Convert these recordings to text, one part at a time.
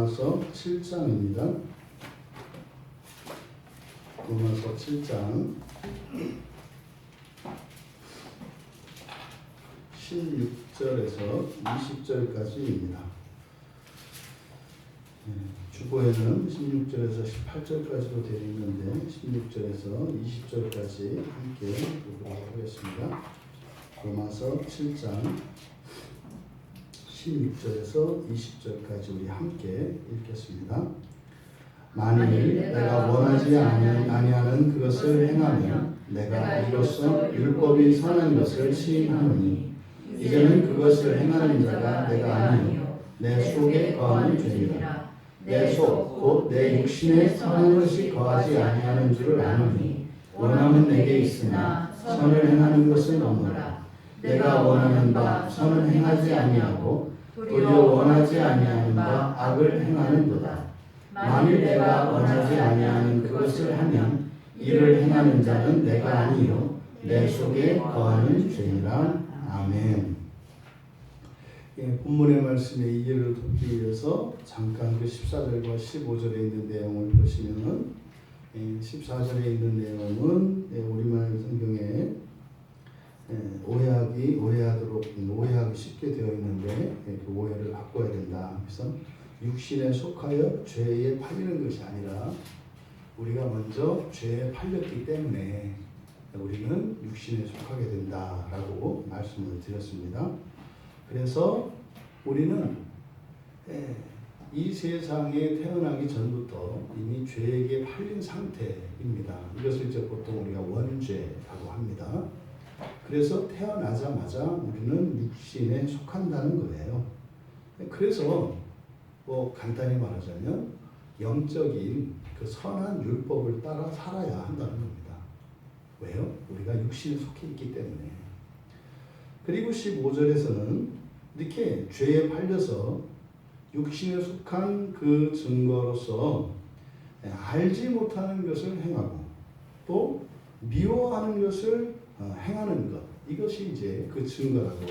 로마서 7장입니다. 로마서 7장 16절에서 20절까지입니다. 주보에는 16절에서 18절까지로 되어 있는데 16절에서 20절까지 함께 보도록 하겠습니다. 로마서 7장 16절에서 20절까지 우리 함께 읽겠습니다. 만일 내가 원하지 아니하는 그것을 행하면 내가 이로써 율법이 선한 것을 시인하노니 이제는 그것을 행하는 자가 내가 아니요 내 속에 거하는 죄니라. 내 속 곧 내 육신에 선한 것이 거하지 아니하는 줄을 아노니 원함은 내게 있으나 선을 행하는 것은 없노라. 내가 원하는 바 선은 행하지 아니하고 도리어 원하지 아니하는 바 악을 행하는도다. 만일 내가 원하지 아니하는 그것을 하면 이를 행하는 자는 내가 아니요 내 속에 거하는 죄니라. 아멘. 본문의 말씀의 이해를 돕기 위해서 잠깐 그 14절과 15절에 있는 내용을 보시면은 14절에 있는 내용은 우리말 성경에 오해하기 쉽게 되어 있는데 그 오해를 바꿔야 된다. 그래서 육신에 속하여 죄에 팔리는 것이 아니라 우리가 먼저 죄에 팔렸기 때문에 우리는 육신에 속하게 된다라고 말씀을 드렸습니다. 그래서 우리는 이 세상에 태어나기 전부터 이미 죄에게 팔린 상태입니다. 이것을 이제 보통 우리가 원죄라고 합니다. 그래서 태어나자마자 우리는 육신에 속한다는 거예요. 그래서 간단히 말하자면 영적인 그 선한 율법을 따라 살아야 한다는 겁니다. 왜요? 우리가 육신에 속해 있기 때문에. 그리고 15절에서는 이렇게 죄에 팔려서 육신에 속한 그 증거로서 알지 못하는 것을 행하고 또 미워하는 것을 행하는 것, 이것이 이제 그 증거라고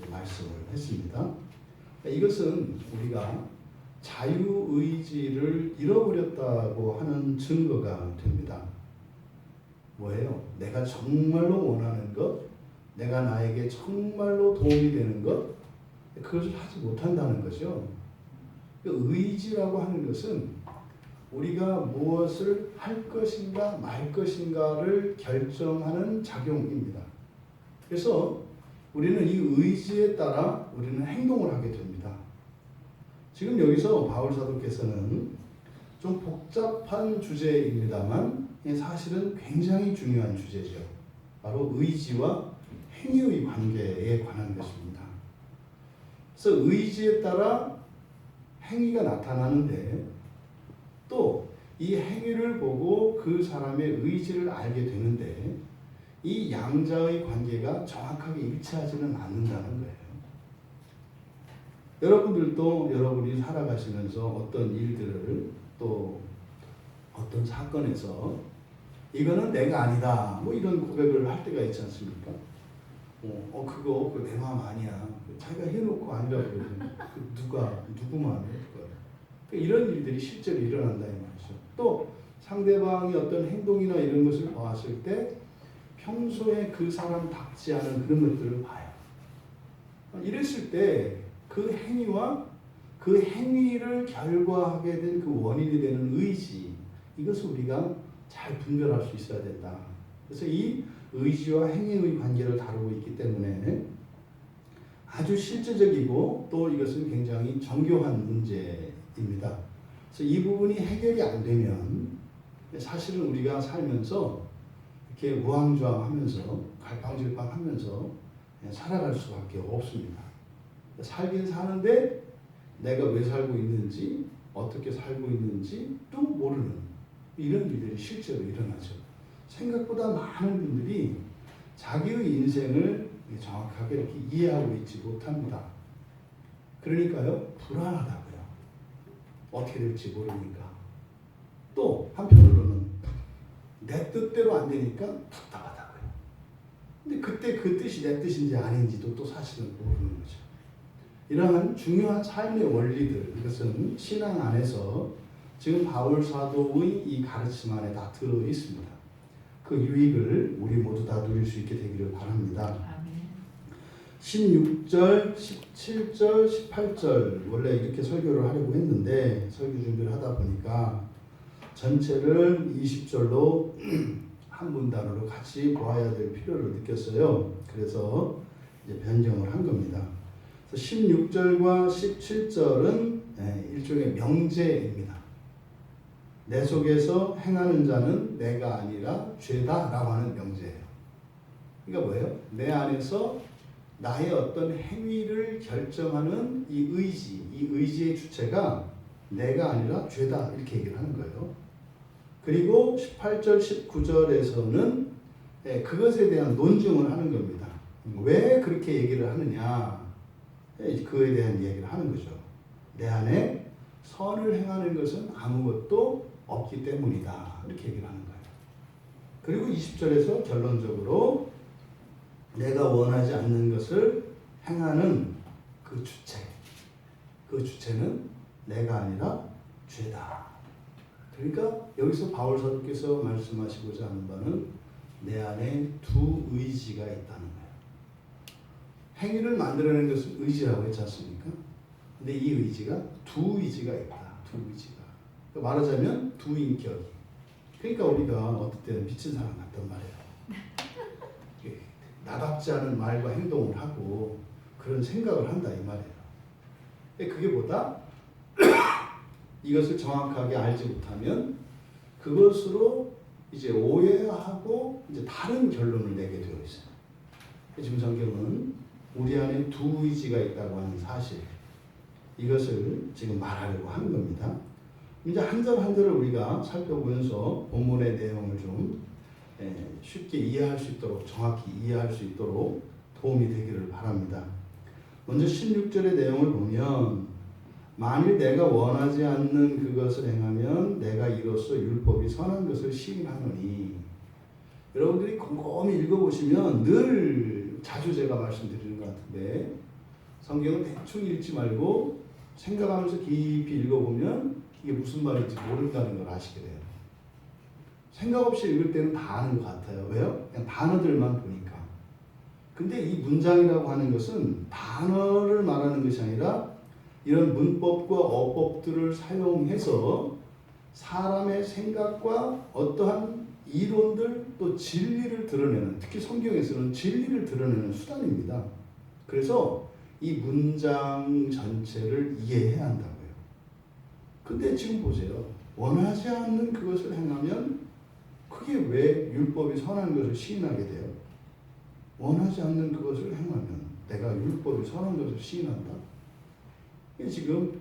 말씀을 했습니다. 이것은 우리가 자유의지를 잃어버렸다고 하는 증거가 됩니다. 뭐예요? 내가 정말로 원하는 것, 내가 나에게 정말로 도움이 되는 것, 그것을 하지 못한다는 거죠. 의지라고 하는 것은 우리가 무엇을 할 것인가 말 것인가를 결정하는 작용입니다. 그래서 우리는 이 의지에 따라 우리는 행동을 하게 됩니다. 지금 여기서 바울 사도께서는 좀 복잡한 주제입니다만 사실은 굉장히 중요한 주제죠. 바로 의지와 행위의 관계에 관한 것입니다. 그래서 의지에 따라 행위가 나타나는데 또 이 행위를 보고 그 사람의 의지를 알게 되는데 이 양자의 관계가 정확하게 일치하지는 않는다는 거예요. 여러분들도 여러분이 살아가시면서 어떤 일들을 또 어떤 사건에서 이거는 내가 아니다 뭐 이런 고백을 할 때가 있지 않습니까? 그거 내 마음 아니야. 자기가 해놓고 아니라고 그러면 누구 마음이에요? 이런 일들이 실제로 일어난다 이 말이죠. 또 상대방이 어떤 행동이나 이런 것을 보았을 때 평소에 그 사람답지 않은 그런 것들을 봐요. 이랬을 때 그 행위와 그 행위를 결과하게 된 그 원인이 되는 의지, 이것을 우리가 잘 분별할 수 있어야 된다. 그래서 이 의지와 행위의 관계를 다루고 있기 때문에 아주 실제적이고 또 이것은 굉장히 정교한 문제입니다. 그래서 이 부분이 해결이 안 되면 사실은 우리가 살면서 이렇게 우왕좌왕하면서 갈팡질팡하면서 살아갈 수밖에 없습니다. 살긴 사는데 내가 왜 살고 있는지 어떻게 살고 있는지 또 모르는 이런 일들이 실제로 일어나죠. 생각보다 많은 분들이 자기의 인생을 정확하게 이렇게 이해하고 있지 못합니다. 그러니까요, 불안하다고요. 어떻게 될지 모르니까. 또 한편으로는 내 뜻대로 안 되니까 답답하다고요. 근데 그때 그 뜻이 내 뜻인지 아닌지도 또 사실은 모르는 거죠. 이러한 중요한 삶의 원리들, 이것은 신앙 안에서 지금 바울 사도의 이 가르침 안에 다 들어 있습니다. 그 유익을 우리 모두 다 누릴 수 있게 되기를 바랍니다. 16절, 17절, 18절 원래 이렇게 설교를 하려고 했는데 설교 준비를 하다 보니까 전체를 20절로 한 문단으로 같이 보아야 될 필요를 느꼈어요. 그래서 이제 변경을 한 겁니다. 16절과 17절은 일종의 명제입니다. 내 속에서 행하는 자는 내가 아니라 죄다라고 하는 명제예요. 그러니까 뭐예요? 내 안에서 나의 어떤 행위를 결정하는 이 의지의 주체가 내가 아니라 죄다 이렇게 얘기를 하는 거예요. 그리고 18절, 19절에서는 그것에 대한 논증을 하는 겁니다. 왜 그렇게 얘기를 하느냐? 그에 대한 이야기를 하는 거죠. 내 안에 선을 행하는 것은 아무것도 없기 때문이다. 이렇게 얘기를 하는 거예요. 그리고 20절에서 결론적으로 내가 원하지 않는 것을 행하는 그 주체는 내가 아니라 죄다. 그러니까 여기서 바울 사도께서 말씀하시고자 하는 바는 내 안에 두 의지가 있다는 거예요. 행위를 만들어내는 것은 의지라고 했지 않습니까? 근데 이 의지가 두 의지가 있다. 두 의지가. 그러니까 말하자면 두 인격이. 그러니까 우리가 어떨 때는 미친 사람 같단 말이에요. 나답지 않은 말과 행동을 하고 그런 생각을 한다 이 말이에요. 그게 뭐다? 이것을 정확하게 알지 못하면 그것으로 이제 오해하고 이제 다른 결론을 내게 되어 있어요. 지금 성경은 우리 안에 두 의지가 있다고 하는 사실, 이것을 지금 말하려고 하는 겁니다. 이제 한 절 한 절을 우리가 살펴보면서 본문의 내용을 좀 쉽게 이해할 수 있도록, 정확히 이해할 수 있도록 도움이 되기를 바랍니다. 먼저 16절의 내용을 보면 만일 내가 원하지 않는 그것을 행하면 내가 이로써 율법이 선한 것을 시인하노니. 여러분들이 곰곰이 읽어보시면 늘 자주 제가 말씀드리는 것 같은데 성경을 대충 읽지 말고 생각하면서 깊이 읽어보면 이게 무슨 말인지 모른다는 걸 아시게 돼요. 생각 없이 읽을 때는 다 아는 것 같아요. 왜요? 그냥 단어들만 보니까. 근데 이 문장이라고 하는 것은 단어를 말하는 것이 아니라 이런 문법과 어법들을 사용해서 사람의 생각과 어떠한 이론들 또 진리를 드러내는, 특히 성경에서는 진리를 드러내는 수단입니다. 그래서 이 문장 전체를 이해해야 한다고요. 근데 지금 보세요. 원하지 않는 그것을 행하면 그게 왜 율법이 선한 것을 시인하게 돼요? 원하지 않는 그것을 행하면 내가 율법이 선한 것을 시인한다? 지금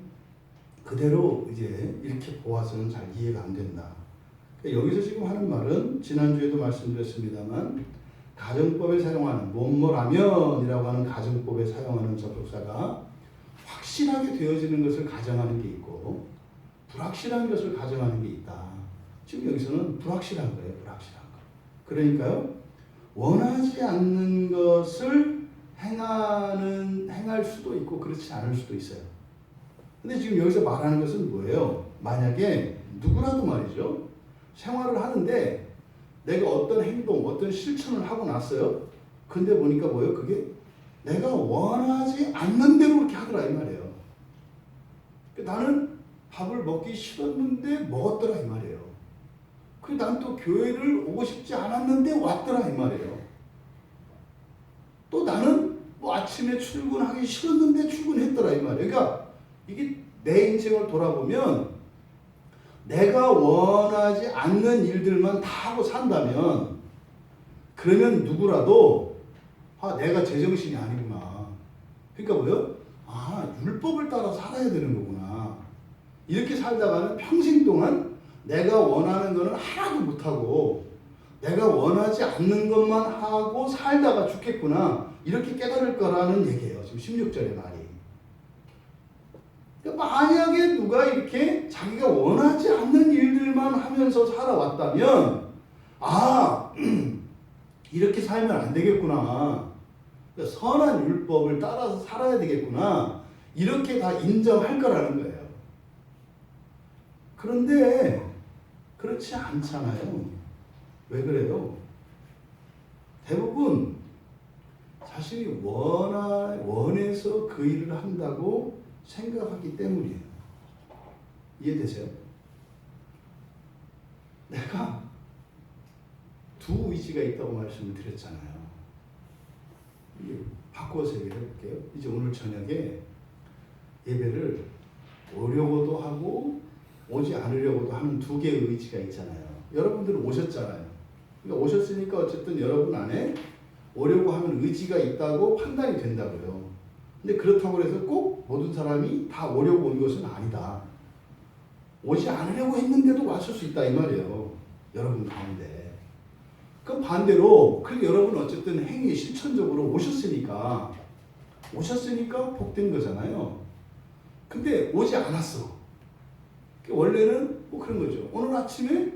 그대로 이제 이렇게 보아서는 잘 이해가 안 된다. 여기서 지금 하는 말은 지난주에도 말씀드렸습니다만 가정법에 사용하는 뭐뭐라면이라고 하는 가정법에 사용하는 접속사가 확실하게 되어지는 것을 가정하는 게 있고 불확실한 것을 가정하는 게 있다. 지금 여기서는 불확실한 거예요. 불확실한 거. 그러니까요. 원하지 않는 것을 행할 수도 있고 그렇지 않을 수도 있어요. 근데 지금 여기서 말하는 것은 뭐예요? 만약에 누구라도 말이죠. 생활을 하는데 내가 어떤 행동, 어떤 실천을 하고 났어요. 근데 보니까 뭐예요? 그게 내가 원하지 않는 대로 그렇게 하더라 이 말이에요. 나는 밥을 먹기 싫었는데 먹었더라 이 말이에요. 그리고 난 또 교회를 오고 싶지 않았는데 왔더라 이 말이에요. 또 나는 뭐 아침에 출근하기 싫었는데 출근했더라 이 말이에요. 그러니까 이게 내 인생을 돌아보면 내가 원하지 않는 일들만 다 하고 산다면 그러면 누구라도 내가 제정신이 아니구나. 그러니까 뭐요? 율법을 따라 살아야 되는 거구나. 이렇게 살다가는 평생 동안 내가 원하는 거는 하나도 못하고 내가 원하지 않는 것만 하고 살다가 죽겠구나. 이렇게 깨달을 거라는 얘기예요. 지금 16절의 말이. 그러니까 만약에 누가 이렇게 자기가 원하지 않는 일들만 하면서 살아왔다면 이렇게 살면 안 되겠구나. 그러니까 선한 율법을 따라서 살아야 되겠구나. 이렇게 다 인정할 거라는 거예요. 그런데 그렇지 않잖아요. 왜 그래요? 대부분 자신이 원해서 그 일을 한다고 생각하기 때문이에요. 이해되세요? 내가 두 의지가 있다고 말씀을 드렸잖아요. 바꿔서 얘기를 해볼게요. 이제 오늘 저녁에 예배를 오려고도 하고 오지 않으려고도 하는 두 개의 의지가 있잖아요. 여러분들은 오셨잖아요. 그러니까 오셨으니까 어쨌든 여러분 안에 오려고 하는 의지가 있다고 판단이 된다고요. 근데 그렇다고 해서 꼭 모든 사람이 다 오려고 온 것은 아니다. 오지 않으려고 했는데도 왔을 수 있다 이 말이에요. 여러분 가운데. 그럼 반대로 여러분 어쨌든 행위 실천적으로 오셨으니까 복된 거잖아요. 근데 오지 않았어. 원래는 뭐 그런 거죠. 오늘 아침에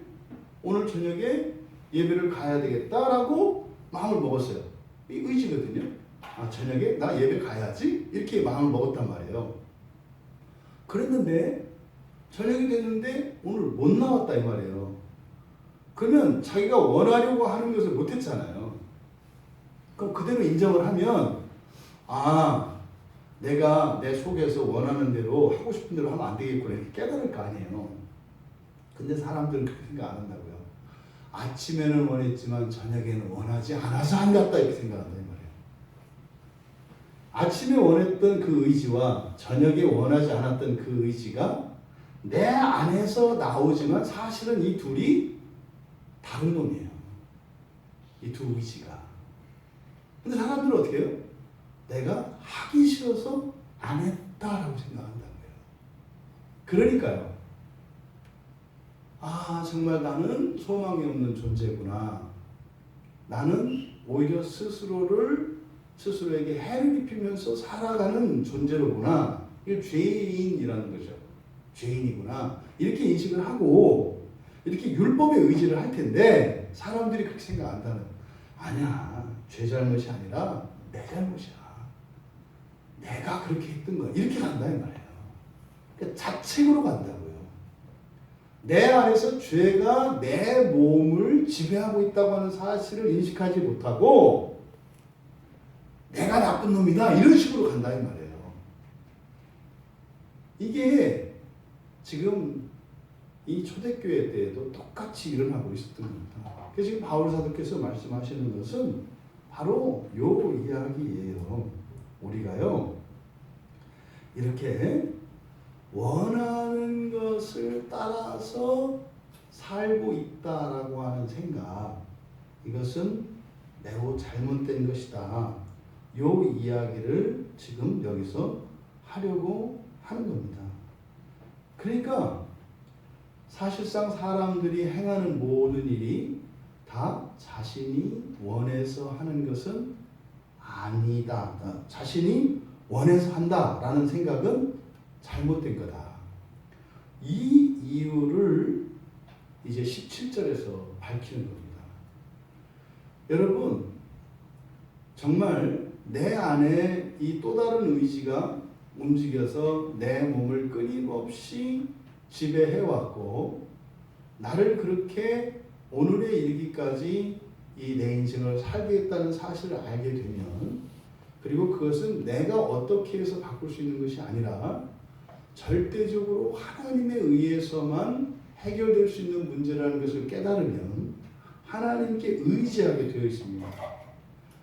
오늘 저녁에 예배를 가야 되겠다라고 마음을 먹었어요. 이 의지거든요. 아, 저녁에 나 예배 가야지 이렇게 마음을 먹었단 말이에요. 그랬는데 저녁이 됐는데 오늘 못 나왔다 이 말이에요. 그러면 자기가 원하려고 하는 것을 못했잖아요. 그럼 그대로 인정을 하면 내가 내 속에서 원하는 대로 하고 싶은 대로 하면 안 되겠구나 이렇게 깨달을 거 아니에요. 근데 사람들은 그렇게 생각 안 한다고요. 아침에는 원했지만 저녁에는 원하지 않아서 안 갔다 이렇게 생각한다 이 말이에요. 아침에 원했던 그 의지와 저녁에 원하지 않았던 그 의지가 내 안에서 나오지만 사실은 이 둘이 다른 놈이에요. 이 두 의지가. 근데 사람들은 어떻게 해요? 내가 하기 싫어서 안 했다라고 생각한다는 거예요. 그러니까요. 정말 나는 소망이 없는 존재구나. 나는 오히려 스스로에게 해를 입히면서 살아가는 존재로구나. 이게 죄인이라는 거죠. 죄인이구나. 이렇게 인식을 하고 이렇게 율법에 의지를 할 텐데 사람들이 그렇게 생각 안 한다는 거예요. 아니야. 죄 잘못이 아니라 내 잘못이야. 내가 그렇게 했던 거야. 이렇게 간다 이 말이에요. 그러니까 자책으로 간다고요. 내 안에서 죄가 내 몸을 지배하고 있다고 하는 사실을 인식하지 못하고 내가 나쁜 놈이다 이런 식으로 간다 이 말이에요. 이게 지금 이 초대교회 때에도 똑같이 일어나고 있었던 겁니다. 그래서 지금 바울 사도께서 말씀하시는 것은 바로 요 이야기예요. 우리가요 이렇게 원하는 것을 따라서 살고 있다라고 하는 생각, 이것은 매우 잘못된 것이다. 요 이야기를 지금 여기서 하려고 하는 겁니다. 그러니까 사실상 사람들이 행하는 모든 일이 다 자신이 원해서 하는 것은 아니다. 자신이 원해서 한다라는 생각은 잘못된 거다. 이 이유를 이제 17절에서 밝히는 겁니다. 여러분, 정말 내 안에 이 또 다른 의지가 움직여서 내 몸을 끊임없이 지배해왔고 나를 그렇게 오늘에 이르기까지 이 내 인생을 살게 했다는 사실을 알게 되면, 그리고 그것은 내가 어떻게 해서 바꿀 수 있는 것이 아니라 절대적으로 하나님에 의해서만 해결될 수 있는 문제라는 것을 깨달으면 하나님께 의지하게 되어 있습니다.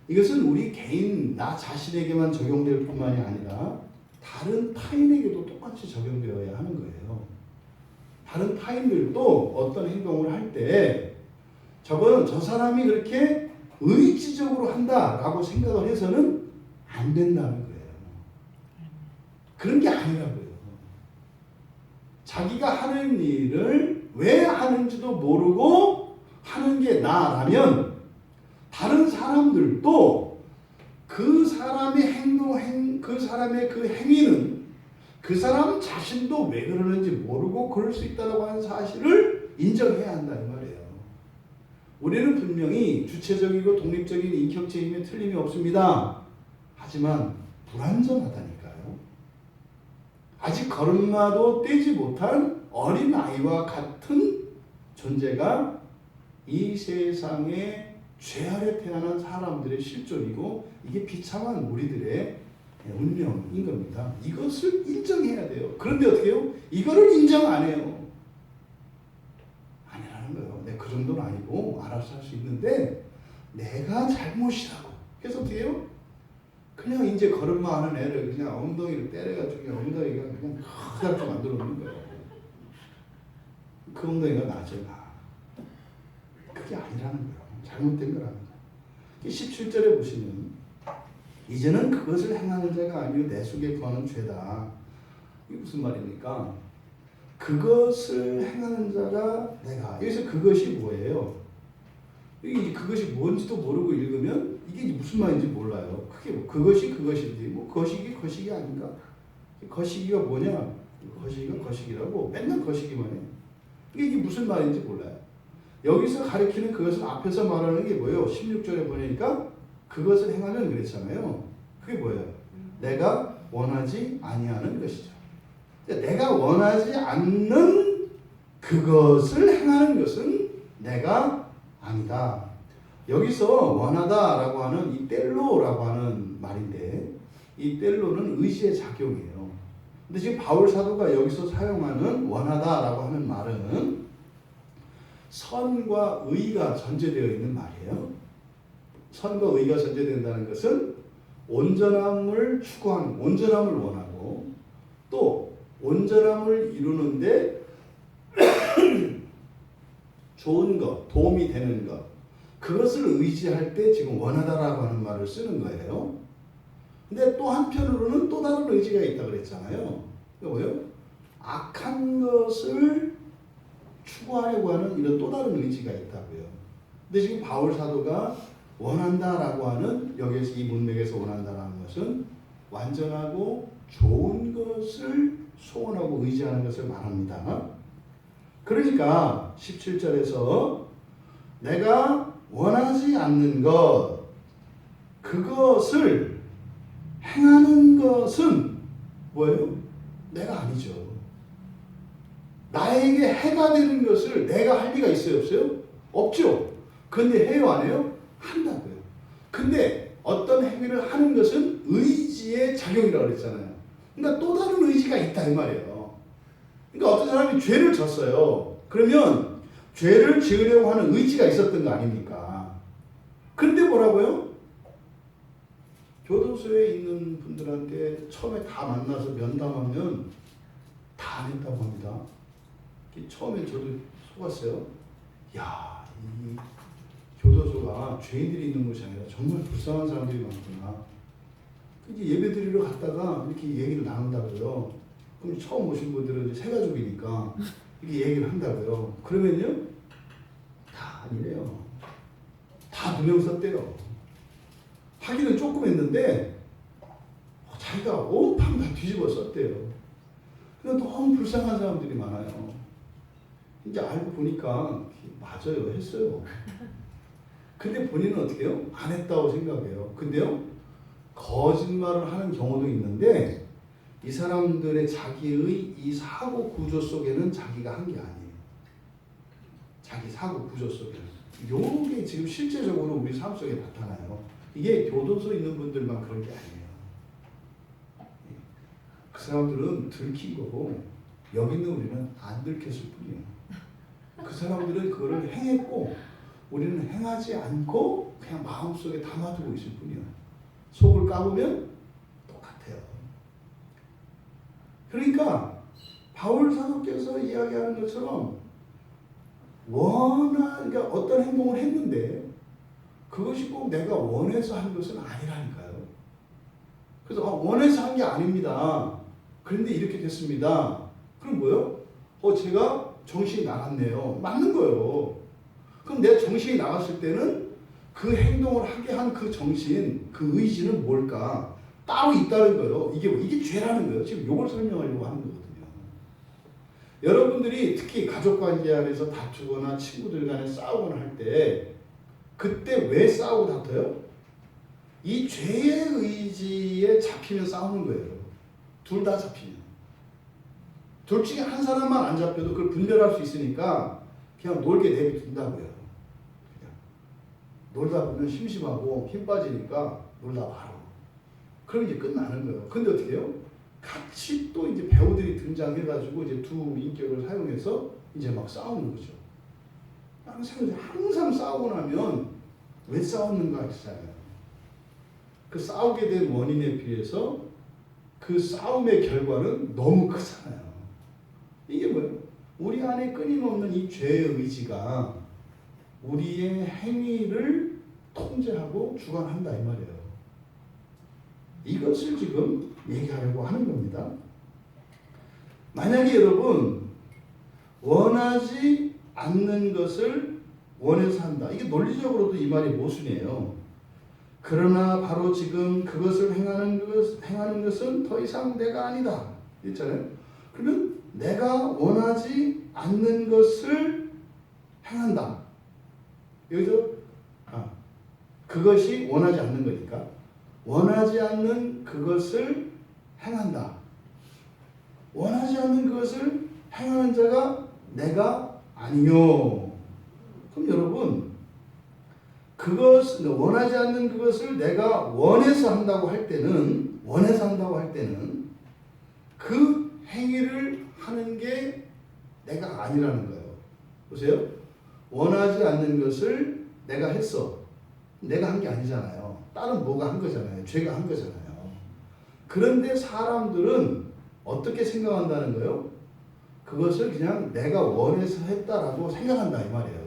이것은 우리 개인 나 자신에게만 적용될 뿐만이 아니라 다른 타인에게도 똑같이 적용되어야 하는 거예요. 다른 타인들도 어떤 행동을 할 때 저 사람이 그렇게 의지적으로 한다라고 생각을 해서는 안 된다는 거예요. 그런 게 아니라고요. 자기가 하는 일을 왜 하는지도 모르고 하는 게 나라면 다른 사람들도 그 사람의 그 사람의 그 행위는 그 사람 자신도 왜 그러는지 모르고 그럴 수 있다고 하는 사실을 인정해야 한다 이 말이에요. 우리는 분명히 주체적이고 독립적인 인격체임에 틀림이 없습니다. 하지만 불완전하다니까요. 아직 걸음마도 떼지 못한 어린 아이와 같은 존재가 이 세상에 죄 아래 태어난 사람들의 실존이고 이게 비참한 우리들의 운명인 겁니다. 이것을 인정해야 돼요. 그런데 어떻게 해요? 이거를 인정 안 해요. 아니라는 거예요. 내가 그 정도는 아니고 알아서 할 수 있는데 내가 잘못이라고. 그래서 어떻게 해요? 그냥 이제 걸음마 하는 애를 그냥 엉덩이를 때려가지고 그냥 엉덩이가 그냥 크다랗게 만들어 놓는 거예요. 그 엉덩이가 나죠. 그게 아니라는 거예요. 잘못된 거라는 거예요. 17절에 보시면 이제는 그것을 행하는 자가 아니요 내 속에 거하는 죄다. 이게 무슨 말입니까? 그것을 행하는 자가 내가. 여기서 그것이 뭐예요? 그것이 뭔지도 모르고 읽으면 이게 무슨 말인지 몰라요. 그게 뭐 그것이 그것인지 뭐 거시기 거시기 아닌가? 거시기가 뭐냐? 거시기가 거시기라고 맨날 거시기만 해. 이게 무슨 말인지 몰라요. 여기서 가리키는 그것을 앞에서 말하는 게 뭐예요? 16절에 보니까 그것을 행하면 그랬잖아요. 그게 뭐예요? 내가 원하지 아니하는 것이죠. 내가 원하지 않는 그것을 행하는 것은 내가 아니다. 여기서 원하다라고 하는 이 텔로라고 하는 말인데 이 텔로는 의지의 작용이에요. 근데 지금 바울 사도가 여기서 사용하는 원하다라고 하는 말은 선과 의가 전제되어 있는 말이에요. 선과 의가 전제된다는 것은 온전함을 추구하는, 온전함을 원하고 또 온전함을 이루는데 좋은 것, 도움이 되는 것, 그것을 의지할 때 지금 원하다라고 하는 말을 쓰는 거예요. 근데 또 한편으로는 또 다른 의지가 있다고 그랬잖아요. 그게 뭐예요? 악한 것을 추구하려고 하는 이런 또 다른 의지가 있다고요. 근데 지금 바울 사도가 원한다라고 하는 여기에서 이 문맥에서 원한다라는 것은 완전하고 좋은 것을 소원하고 의지하는 것을 말합니다. 그러니까 17절에서 내가 원하지 않는 것 그것을 행하는 것은 뭐예요? 내가 아니죠. 나에게 해가 되는 것을 내가 할 리가 있어요? 없어요? 없죠. 근데 해요? 안 해요? 한다고요. 근데 어떤 행위를 하는 것은 의지의 작용이라고 그랬잖아요. 그러니까 또 다른 의지가 있다 이 말이에요. 그러니까 어떤 사람이 죄를 졌어요. 그러면 죄를 지으려고 하는 의지가 있었던 거 아닙니까? 그런데 뭐라고요? 교도소에 있는 분들한테 처음에 다 만나서 면담하면 다 안 했다고 합니다. 처음에 저도 속았어요. 야, 이 교도소가 죄인들이 있는 곳이 아니라 정말 불쌍한 사람들이 많구나. 이제 예배 드리러 갔다가 이렇게 얘기를 나눈다고요. 그럼 처음 오신 분들은 이제 새 가족이니까 이렇게 얘기를 한다고요. 그러면요, 다 아니래요. 다 누명 썼대요. 하기는 조금 했는데 자기가 온팡 다 뒤집어 썼대요. 그러니까 너무 불쌍한 사람들이 많아요. 이제 알고 보니까 맞아요. 했어요. 근데 본인은 어떻게 해요? 안 했다고 생각해요. 근데요, 거짓말을 하는 경우도 있는데 이 사람들의 자기의 이 사고 구조 속에는 자기가 한 게 아니에요. 자기 사고 구조 속에는. 요게 지금 실제적으로 우리 삶 속에 나타나요. 이게 교도소에 있는 분들만 그런 게 아니에요. 그 사람들은 들킨 거고 여기 있는 우리는 안 들켰을 뿐이에요. 그 사람들은 그거를 행했고 우리는 행하지 않고 그냥 마음속에 담아두고 있을 뿐이에요. 속을 까보면 똑같아요. 그러니까 바울 사도께서 이야기하는 것처럼 그러니까 어떤 행동을 했는데 그것이 꼭 내가 원해서 한 것은 아니라니까요. 그래서 원해서 한 게 아닙니다. 그런데 이렇게 됐습니다. 그럼 뭐요? 제가 정신이 나갔네요. 맞는 거예요. 그럼 내 정신이 나갔을 때는 그 행동을 하게 한 그 정신, 그 의지는 뭘까? 따로 있다는 거예요. 이게 죄라는 거예요. 지금 이걸 설명하려고 하는 거거든요. 여러분들이 특히 가족관계 안에서 다투거나 친구들 간에 싸우거나 할 때 그때 왜 싸우고 다퉈요? 이 죄의 의지에 잡히면 싸우는 거예요. 둘 다 잡히면. 둘 중에 한 사람만 안 잡혀도 그걸 분별할 수 있으니까 그냥 놀게 내비둔다고요. 그냥 놀다 보면 심심하고 힘 빠지니까 놀다 바로. 그럼 이제 끝나는 거예요. 근데 어떻게 해요? 같이 또 이제 배우들이 등장해가지고 이제 두 인격을 사용해서 이제 막 싸우는 거죠. 항상 싸우고 나면 왜 싸웠는가 했잖아요. 그 싸우게 된 원인에 비해서 그 싸움의 결과는 너무 크잖아요. 이게 뭐예요? 우리 안에 끊임없는 이 죄의 의지가 우리의 행위를 통제하고 주관한다 이 말이에요. 이것을 지금 얘기하려고 하는 겁니다. 만약에 여러분 원하지 않는 것을 원해서 한다. 이게 논리적으로도 이 말이 모순이에요. 그러나 바로 지금 그것을 행하는 것은 더 이상 내가 아니다. 있잖아요. 그러면 내가 원하지 않는 것을 행한다. 여기서 그것이 원하지 않는 거니까 원하지 않는 그것을 행한다. 원하지 않는 그것을 행하는 자가 내가 아니요. 그럼 여러분 원하지 않는 그것을 내가 원해서 한다고 할 때는 그 행위를 하는 게 내가 아니라는 거예요. 보세요. 원하지 않는 것을 내가 했어. 내가 한 게 아니잖아요. 다른 뭐가 한 거잖아요. 죄가 한 거잖아요. 그런데 사람들은 어떻게 생각한다는 거예요? 그것을 그냥 내가 원해서 했다라고 생각한다 이 말이에요.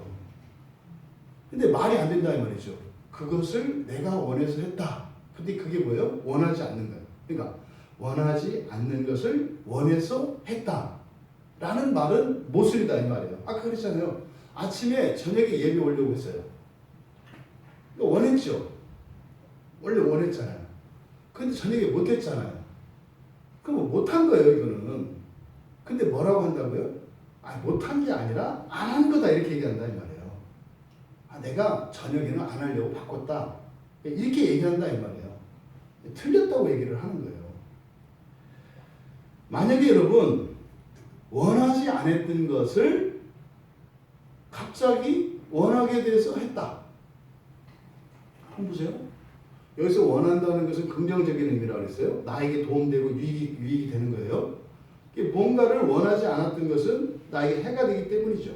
근데 말이 안 된다 이 말이죠. 그것을 내가 원해서 했다. 근데 그게 뭐예요? 원하지 않는 거예요. 그러니까 원하지 않는 것을 원해서 했다. 라는 말은 모순이다 이 말이에요. 아까 그랬잖아요. 아침에 저녁에 예배 오려고 했어요. 원했죠. 원래 원했잖아요. 근데 저녁에 못했잖아요. 그럼 못한 거예요 이거는. 근데 뭐라고 한다고요? 못한 게 아니라 안 한 거다 이렇게 얘기한다 이 말이에요. 내가 저녁에는 안 하려고 바꿨다. 이렇게 얘기한다 이 말이에요. 틀렸다고 얘기를 하는 거예요. 만약에 여러분 원하지 않았던 것을 갑자기 원하게 돼서 했다. 한번 보세요. 여기서 원한다는 것은 긍정적인 의미라고 했어요. 나에게 도움되고 유익이 되는 거예요. 뭔가를 원하지 않았던 것은 나에게 해가 되기 때문이죠.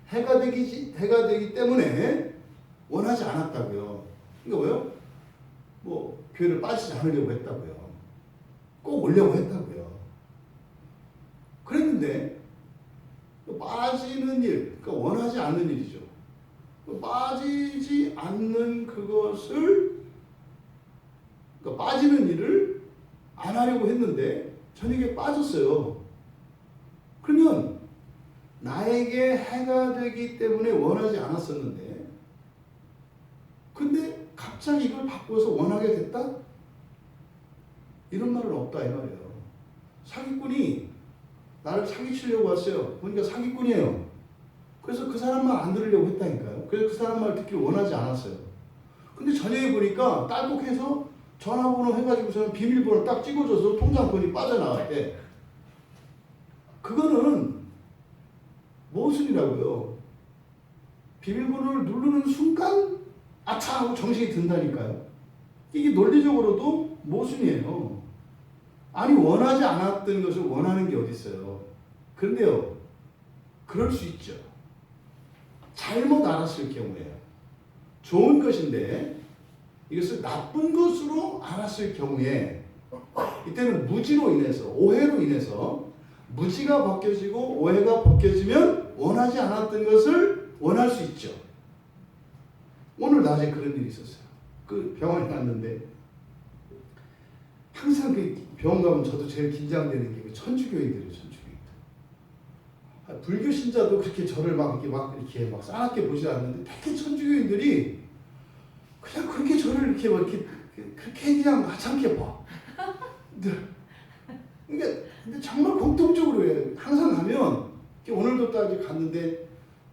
해가 되기 때문에 원하지 않았다고요. 그러니까 뭐요? 뭐 교회를 빠지지 않으려고 했다고요. 꼭 오려고 했다고요. 그랬는데 빠지는 일, 그러니까 원하지 않는 일이죠. 빠지지 않는 그것을, 그러니까 빠지는 일을 안 하려고 했는데 저녁에 빠졌어요. 그러면 나에게 해가 되기 때문에 원하지 않았었는데 근데 갑자기 이걸 바꿔서 원하게 됐다? 이런 말은 없다 이 말이에요. 사기꾼이 나를 사기치려고 왔어요. 보니까 사기꾼이에요. 그래서 그 사람 말 안 들으려고 했다니까요. 그래서 그 사람 말 듣기를 원하지 않았어요. 근데 저녁에 보니까 딸꾹해서 전화번호 해가지고서는 비밀번호 딱 찍어줘서 통장권이 빠져나갔대. 그거는 모순이라고요. 비밀번호를 누르는 순간 아차 하고 정신이 든다니까요. 이게 논리적으로도 모순이에요. 아니 원하지 않았던 것을 원하는 게 어디 있어요. 그런데요. 그럴 수 있죠. 잘못 알았을 경우에요. 좋은 것인데 이것을 나쁜 것으로 알았을 경우에 이때는 무지로 인해서 오해로 인해서 무지가 벗겨지고 오해가 벗겨지면 원하지 않았던 것을 원할 수 있죠. 오늘 낮에 그런 일이 있었어요. 그 병원에 갔는데 항상 그 병원 가면 저도 제일 긴장되는 게 천주교인들이에요. 불교 신자도 그렇게 저를 막 이렇게 싸납게 보지 않는데 특히 천주교인들이 그냥 그렇게 저를 이렇게 그렇게 그냥 하찮게 봐. 근데 정말 공통적으로 해요. 항상 가면 오늘도 딱 이제 갔는데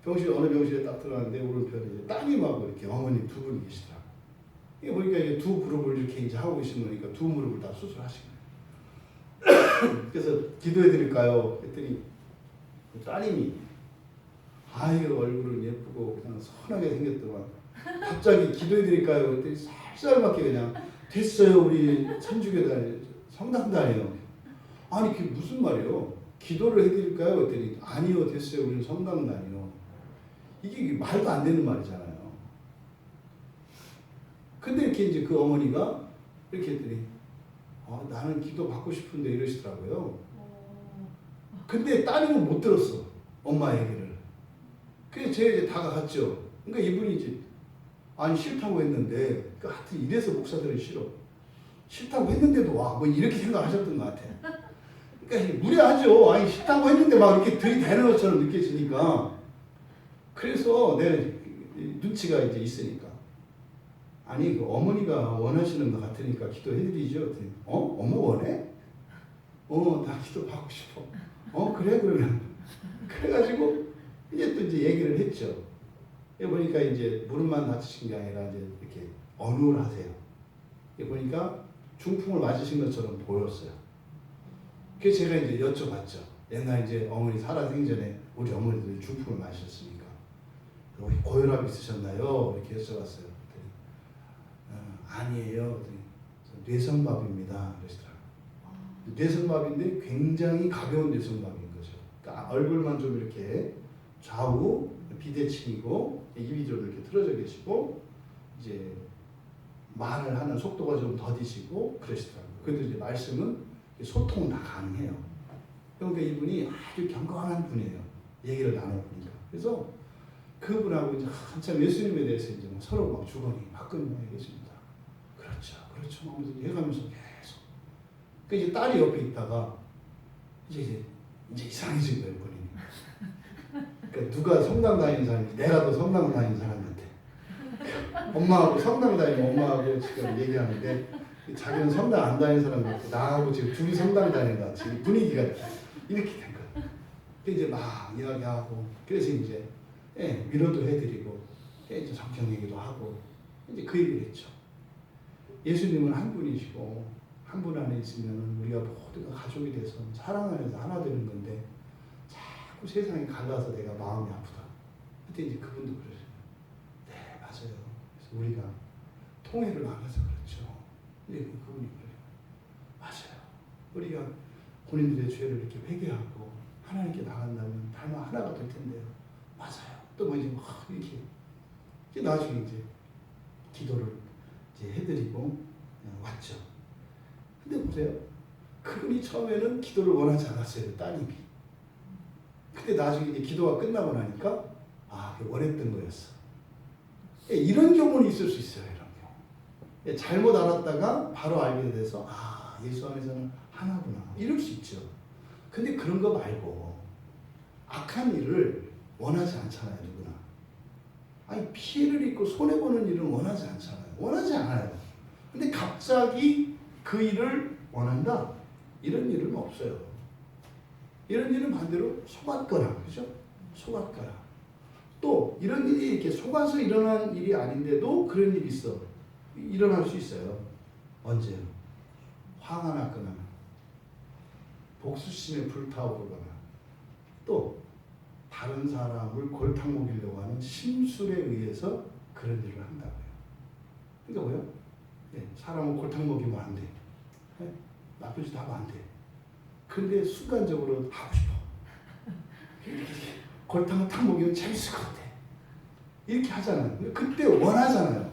어느 병실에 딱 들어갔는데 오른편에 따님하고 이렇게 어머님 두 분이 계시더라고. 이게 보니까 이제 두 그룹을 이렇게 이제 하고 계신 거니까 두 무릎을 다 수술하신 거예요. 그래서 기도해 드릴까요? 그랬더니 따님이 아이고 얼굴은 예쁘고 그냥 선하게 생겼더만 갑자기 기도해 드릴까요? 그랬더니 살살맞게 그냥 됐어요 우리 천주교단 성당 다녀요. 아니 그게 무슨 말이에요? 기도를 해드릴까요? 그랬더니 아니요 됐어요 우리 성당 다녀요. 이게 말도 안 되는 말이잖아요. 근데 이렇게 이제 그 어머니가 이렇게 했더니 나는 기도 받고 싶은데 이러시더라고요. 근데 따님은 못 들었어. 엄마 얘기를. 그래서 제가 이제 다가갔죠. 그러니까 이분이 이제 아니 싫다고 했는데 그러니까 하여튼 이래서 목사들은 싫어. 싫다고 했는데도 와 뭐 이렇게 생각하셨던 것 같아. 그러니까 무례하죠. 아니 싫다고 했는데 막 이렇게 들이대는 것처럼 느껴지니까. 그래서 내가 눈치가 이제 있으니까 아니 그 어머니가 원하시는 것 같으니까 기도해드리죠. 엄마 원해? 나 기도 받고 싶어. 그래 그러면 그래가지고 이제 또 이제 얘기를 했죠. 보니까 이제 무릎만 다치신 게 아니라 이제 이렇게 언우를 하세요. 보니까 중풍을 맞으신 것처럼 보였어요. 그래서 제가 이제 여쭤봤죠. 옛날 이제 어머니 살아생전에 우리 어머니들이 중풍을 맞으셨으니까 혹시 고혈압 있으셨나요? 이렇게 여쭤봤어요. 아니에요. 뇌성마비입니다. 그러시더라고요. 뇌성마비인데 굉장히 가벼운 뇌성마비인 거죠. 그러니까 얼굴만 좀 이렇게 좌우 비대칭이고 입이 좀 이렇게 틀어져 계시고 이제 말을 하는 속도가 좀 더디시고 그러시더라고요. 그래도 이제 말씀은 소통은 다 가능해요. 그러니까 이분이 아주 경건한 분이에요. 얘기를 나눠보니까. 그래서 그분하고 이제 한참 예수님에 대해서 이제 서로 막 주거니 박근혜 얘기했습니다. 그렇죠, 그렇죠. 하면서 해가면서 계속. 그 이제 딸이 옆에 있다가 이제 이상해진 거예요, 본인이. 그러니까 누가 성당 다니는 사람인지 내가 더 성당 다니는 사람 같아. 엄마하고 성당 다니는 엄마하고 지금 얘기하는데 자기는 성당 안 다니는 사람 같고 나하고 지금 둘이 성당 다닌다. 지금 분위기가 이렇게 된 거예요. 이제 막 이야기하고 그래서 이제 위로도 해드리고 이제 성경 얘기도 하고 이제 그 얘기를 했죠. 예수님은 한 분이시고 한 분 안에 있으면 우리가 모두가 가족이 돼서 사랑 안에서 하나 되는 건데 자꾸 세상에 갈라서 내가 마음이 아프다. 그때 이제 그분도 그러세요. 네 맞아요. 그래서 우리가 통일을 안 해서 그렇죠. 근데 그분이 그래요. 맞아요. 우리가 본인들의 죄를 이렇게 회개하고 하나님께 나간다면 달마 하나가 될 텐데요. 맞아요. 또 뭐 이제 막 이렇게 이제 나중에 이제 기도를 이제 해드리고 왔죠. 근데 보세요. 그분이 처음에는 기도를 원하지 않았어요. 따님이. 근데 나중에 이제 기도가 끝나고 나니까 원했던 거였어. 이런 경우는 있을 수 있어요. 이런 경우. 잘못 알았다가 바로 알게 돼서 예수 안에서는 하나구나. 이럴 수 있죠. 근데 그런 거 말고 악한 일을 원하지 않잖아요. 누구나. 아니 피해를 입고 손해보는 일은 원하지 않잖아요. 원하지 않아요. 근데 갑자기 그 일을 원한다? 이런 일은 없어요. 이런 일은 반대로 속았거나, 그죠? 속았거나. 또 이런 일이 이렇게 속아서 일어난 일이 아닌데도 그런 일이 있어. 일어날 수 있어요. 언제요? 화가 났거나, 복수심에 불타오르거나, 또 다른 사람을 골탕 먹이려고 하는 심술에 의해서 그런 일을 한다고요. 그러니까 뭐요? 사람을 골탕 먹이면 안 돼. 나쁜 짓 하면 안 돼. 근데 순간적으로 하고 싶어. 골탕을 탁 먹이면 재밌을 것 같아. 이렇게 하잖아요. 그때 원하잖아요.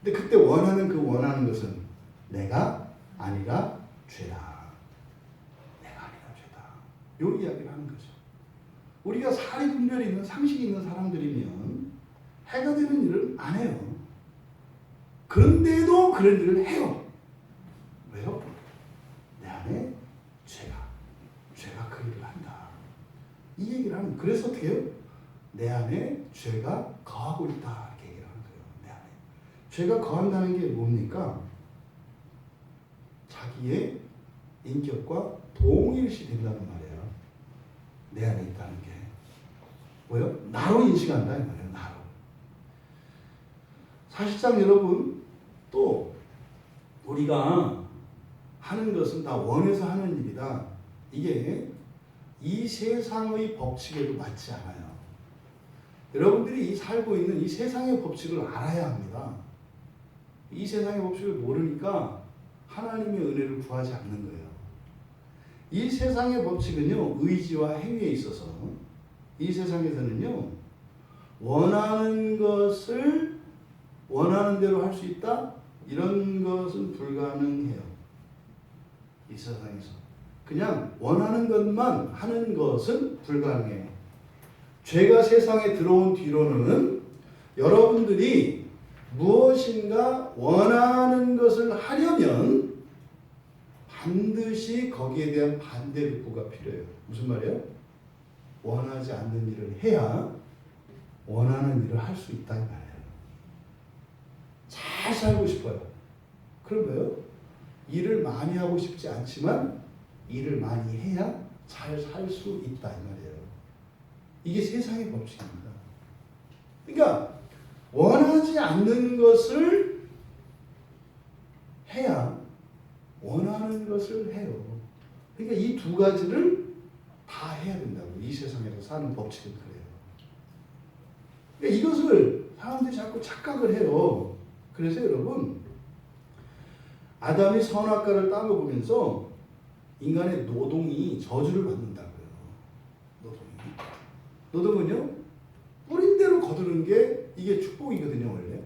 근데 그때 원하는 그 원하는 것은 내가 아니라 죄다. 내가 아니라 죄다. 요 이야기를 하는 거죠. 우리가 사회 분별이 있는 상식이 있는 사람들이면 해가 되는 일을 안 해요. 그런데도 그런 일을 해요. 왜요? 내 안에 죄가 그 일을 한다. 이 얘기를 하는. 그래서 어떻게 해요? 내 안에 죄가 거하고 있다. 이렇게 얘기를 하는 거예요. 내 안에 죄가 거한다는 게 뭡니까? 자기의 인격과 동일시 된다는 말이에요. 내 안에 있다는 게 뭐예요? 나로 인식한다 이 말이에요. 나로. 사실상 여러분 또 우리가 하는 것은 다 원해서 하는 일이다. 이게 이 세상의 법칙에도 맞지 않아요. 여러분들이 이 살고 있는 이 세상의 법칙을 알아야 합니다. 이 세상의 법칙을 모르니까 하나님의 은혜를 구하지 않는 거예요. 이 세상의 법칙은요, 의지와 행위에 있어서 이 세상에서는요, 원하는 것을 원하는 대로 할 수 있다? 이런 것은 불가능해요. 이 세상에서. 그냥 원하는 것만 하는 것은 불가능해요. 죄가 세상에 들어온 뒤로는 여러분들이 무엇인가 원하는 것을 하려면 반드시 거기에 대한 반대 욕구가 필요해요. 무슨 말이에요? 원하지 않는 일을 해야 원하는 일을 할 수 있다 이 말이에요. 잘 살고 싶어요. 그럼 뭐예요? 일을 많이 하고 싶지 않지만 일을 많이 해야 잘 살 수 있다 이 말이에요. 이게 세상의 법칙입니다. 그러니까 원하지 않는 것을 해야 원하는 것을 해요. 그러니까 이 두 가지를 다 해야 된다고. 이 세상에서 사는 법칙은 그래요. 그러니까 이것을 사람들이 자꾸 착각을 해요. 그래서 여러분, 아담이 선악과를 따먹으면서 인간의 노동이 저주를 받는다고요. 노동은요, 뿌린 대로 거두는 게 이게 축복이거든요, 원래.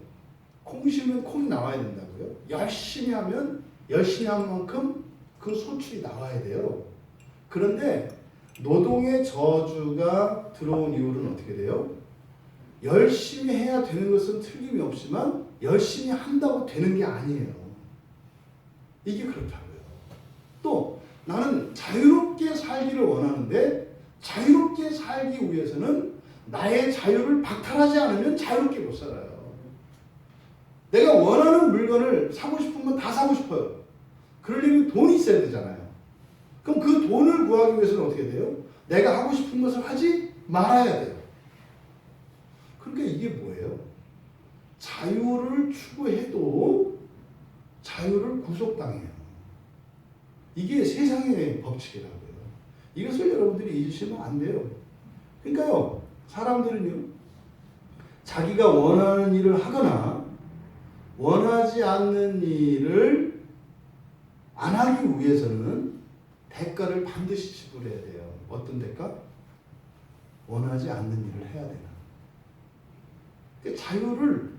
콩 심으면 콩이 나와야 된다고요. 열심히 하면 열심히 한 만큼 그 소출이 나와야 돼요. 그런데 노동의 저주가 들어온 이유는 어떻게 돼요? 열심히 해야 되는 것은 틀림이 없지만 열심히 한다고 되는 게 아니에요. 이게 그렇다고요. 또 나는 자유롭게 살기를 원하는데 자유롭게 살기 위해서는 나의 자유를 박탈하지 않으면 자유롭게 못 살아요. 내가 원하는 물건을 사고 싶으면 다 사고 싶어요. 그러려면 돈이 있어야 되잖아요. 그럼 그 돈을 구하기 위해서는 어떻게 돼요? 내가 하고 싶은 것을 하지 말아야 돼요. 그러니까 이게 뭐예요? 자유를 추구해도 자유를 구속당해요. 이게 세상의 법칙이라고요. 이것을 여러분들이 잊으시면 안 돼요. 그러니까요, 사람들은요, 자기가 원하는 일을 하거나 원하지 않는 일을 안 하기 위해서는 대가를 반드시 지불해야 돼요. 어떤 대가? 원하지 않는 일을 해야 되나. 그러니까 자유를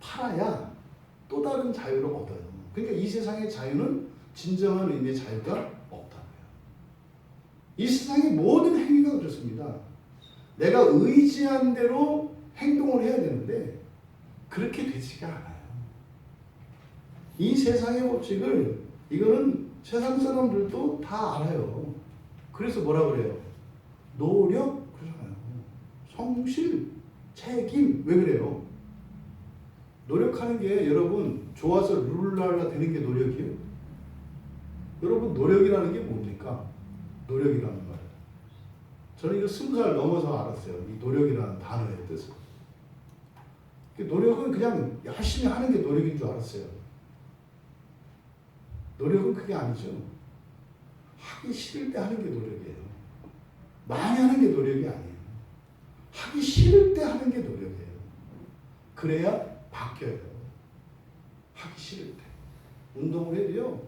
팔아야 또 다른 자유를 얻어요. 그러니까 이 세상의 자유는 진정한 의미의 자유가 없다고요. 이 세상의 모든 행위가 그렇습니다. 내가 의지한 대로 행동을 해야 되는데 그렇게 되지가 않아요. 이 세상의 법칙을 이거는 세상 사람들도 다 알아요. 그래서 뭐라 그래요? 노력 그러잖아요. 성실, 책임 왜 그래요? 노력하는 게 여러분 좋아서 룰랄라 되는 게 노력이에요? 여러분 노력이라는 게 뭡니까? 노력이라는 말. 저는 이거 20살 넘어서 알았어요. 이 노력이라는 단어의 뜻을. 노력은 그냥 열심히 하는 게 노력인 줄 알았어요. 노력은 그게 아니죠. 하기 싫을 때 하는 게 노력이에요. 많이 하는 게 노력이 아니에요. 하기 싫을 때 하는 게 노력이에요. 그래야 바뀌어요. 하기 싫을 때. 운동을 해도요,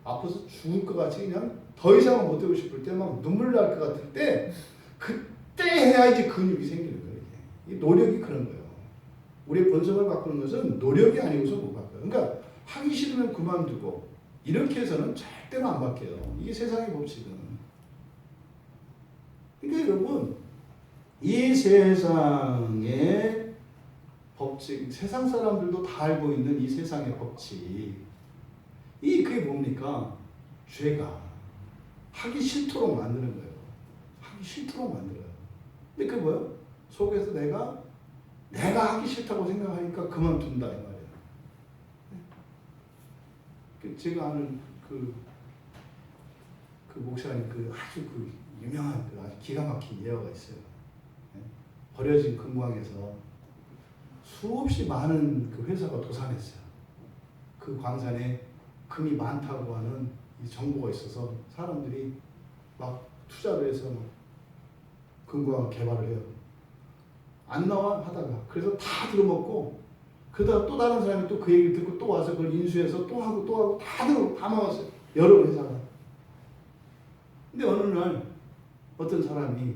아파서 죽을 것 같이 그냥 더 이상은 못 하고 싶을 때 막 눈물 날 것 같을 때 그때 해야지 근육이 생기는 거예요. 이게 노력이 그런 거예요. 우리의 본성을 바꾸는 것은 노력이 아니고서 못 바꿔요. 그러니까 하기 싫으면 그만두고 이렇게 해서는 절대로 안 바뀌어요. 이게 세상의 법칙은. 그러니까 여러분, 이 세상의 법칙, 세상 사람들도 다 알고 있는 이 세상의 법칙, 그게 뭡니까? 죄가 하기 싫도록 만드는 거예요. 하기 싫도록 만들어요. 근데 그게 뭐예요? 속에서 내가 하기 싫다고 생각하니까 그만둔다 이 말이에요. 제가 아는 그 목사님 아주 유명한 아주 기가 막힌 예화가 있어요. 버려진 금광에서 수없이 많은 그 회사가 도산했어요. 그 광산에 금이 많다고 하는 이 정보가 있어서 사람들이 막 투자를 해서 막 금광 개발을 해요. 안 나와 하다가 그래서 다 들어먹고 그러다가 또 다른 사람이 또 그 얘기를 듣고 또 와서 그걸 인수해서 또 하고 다 들어 다 먹었어요. 여러 회사가. 근데 어느 날 어떤 사람이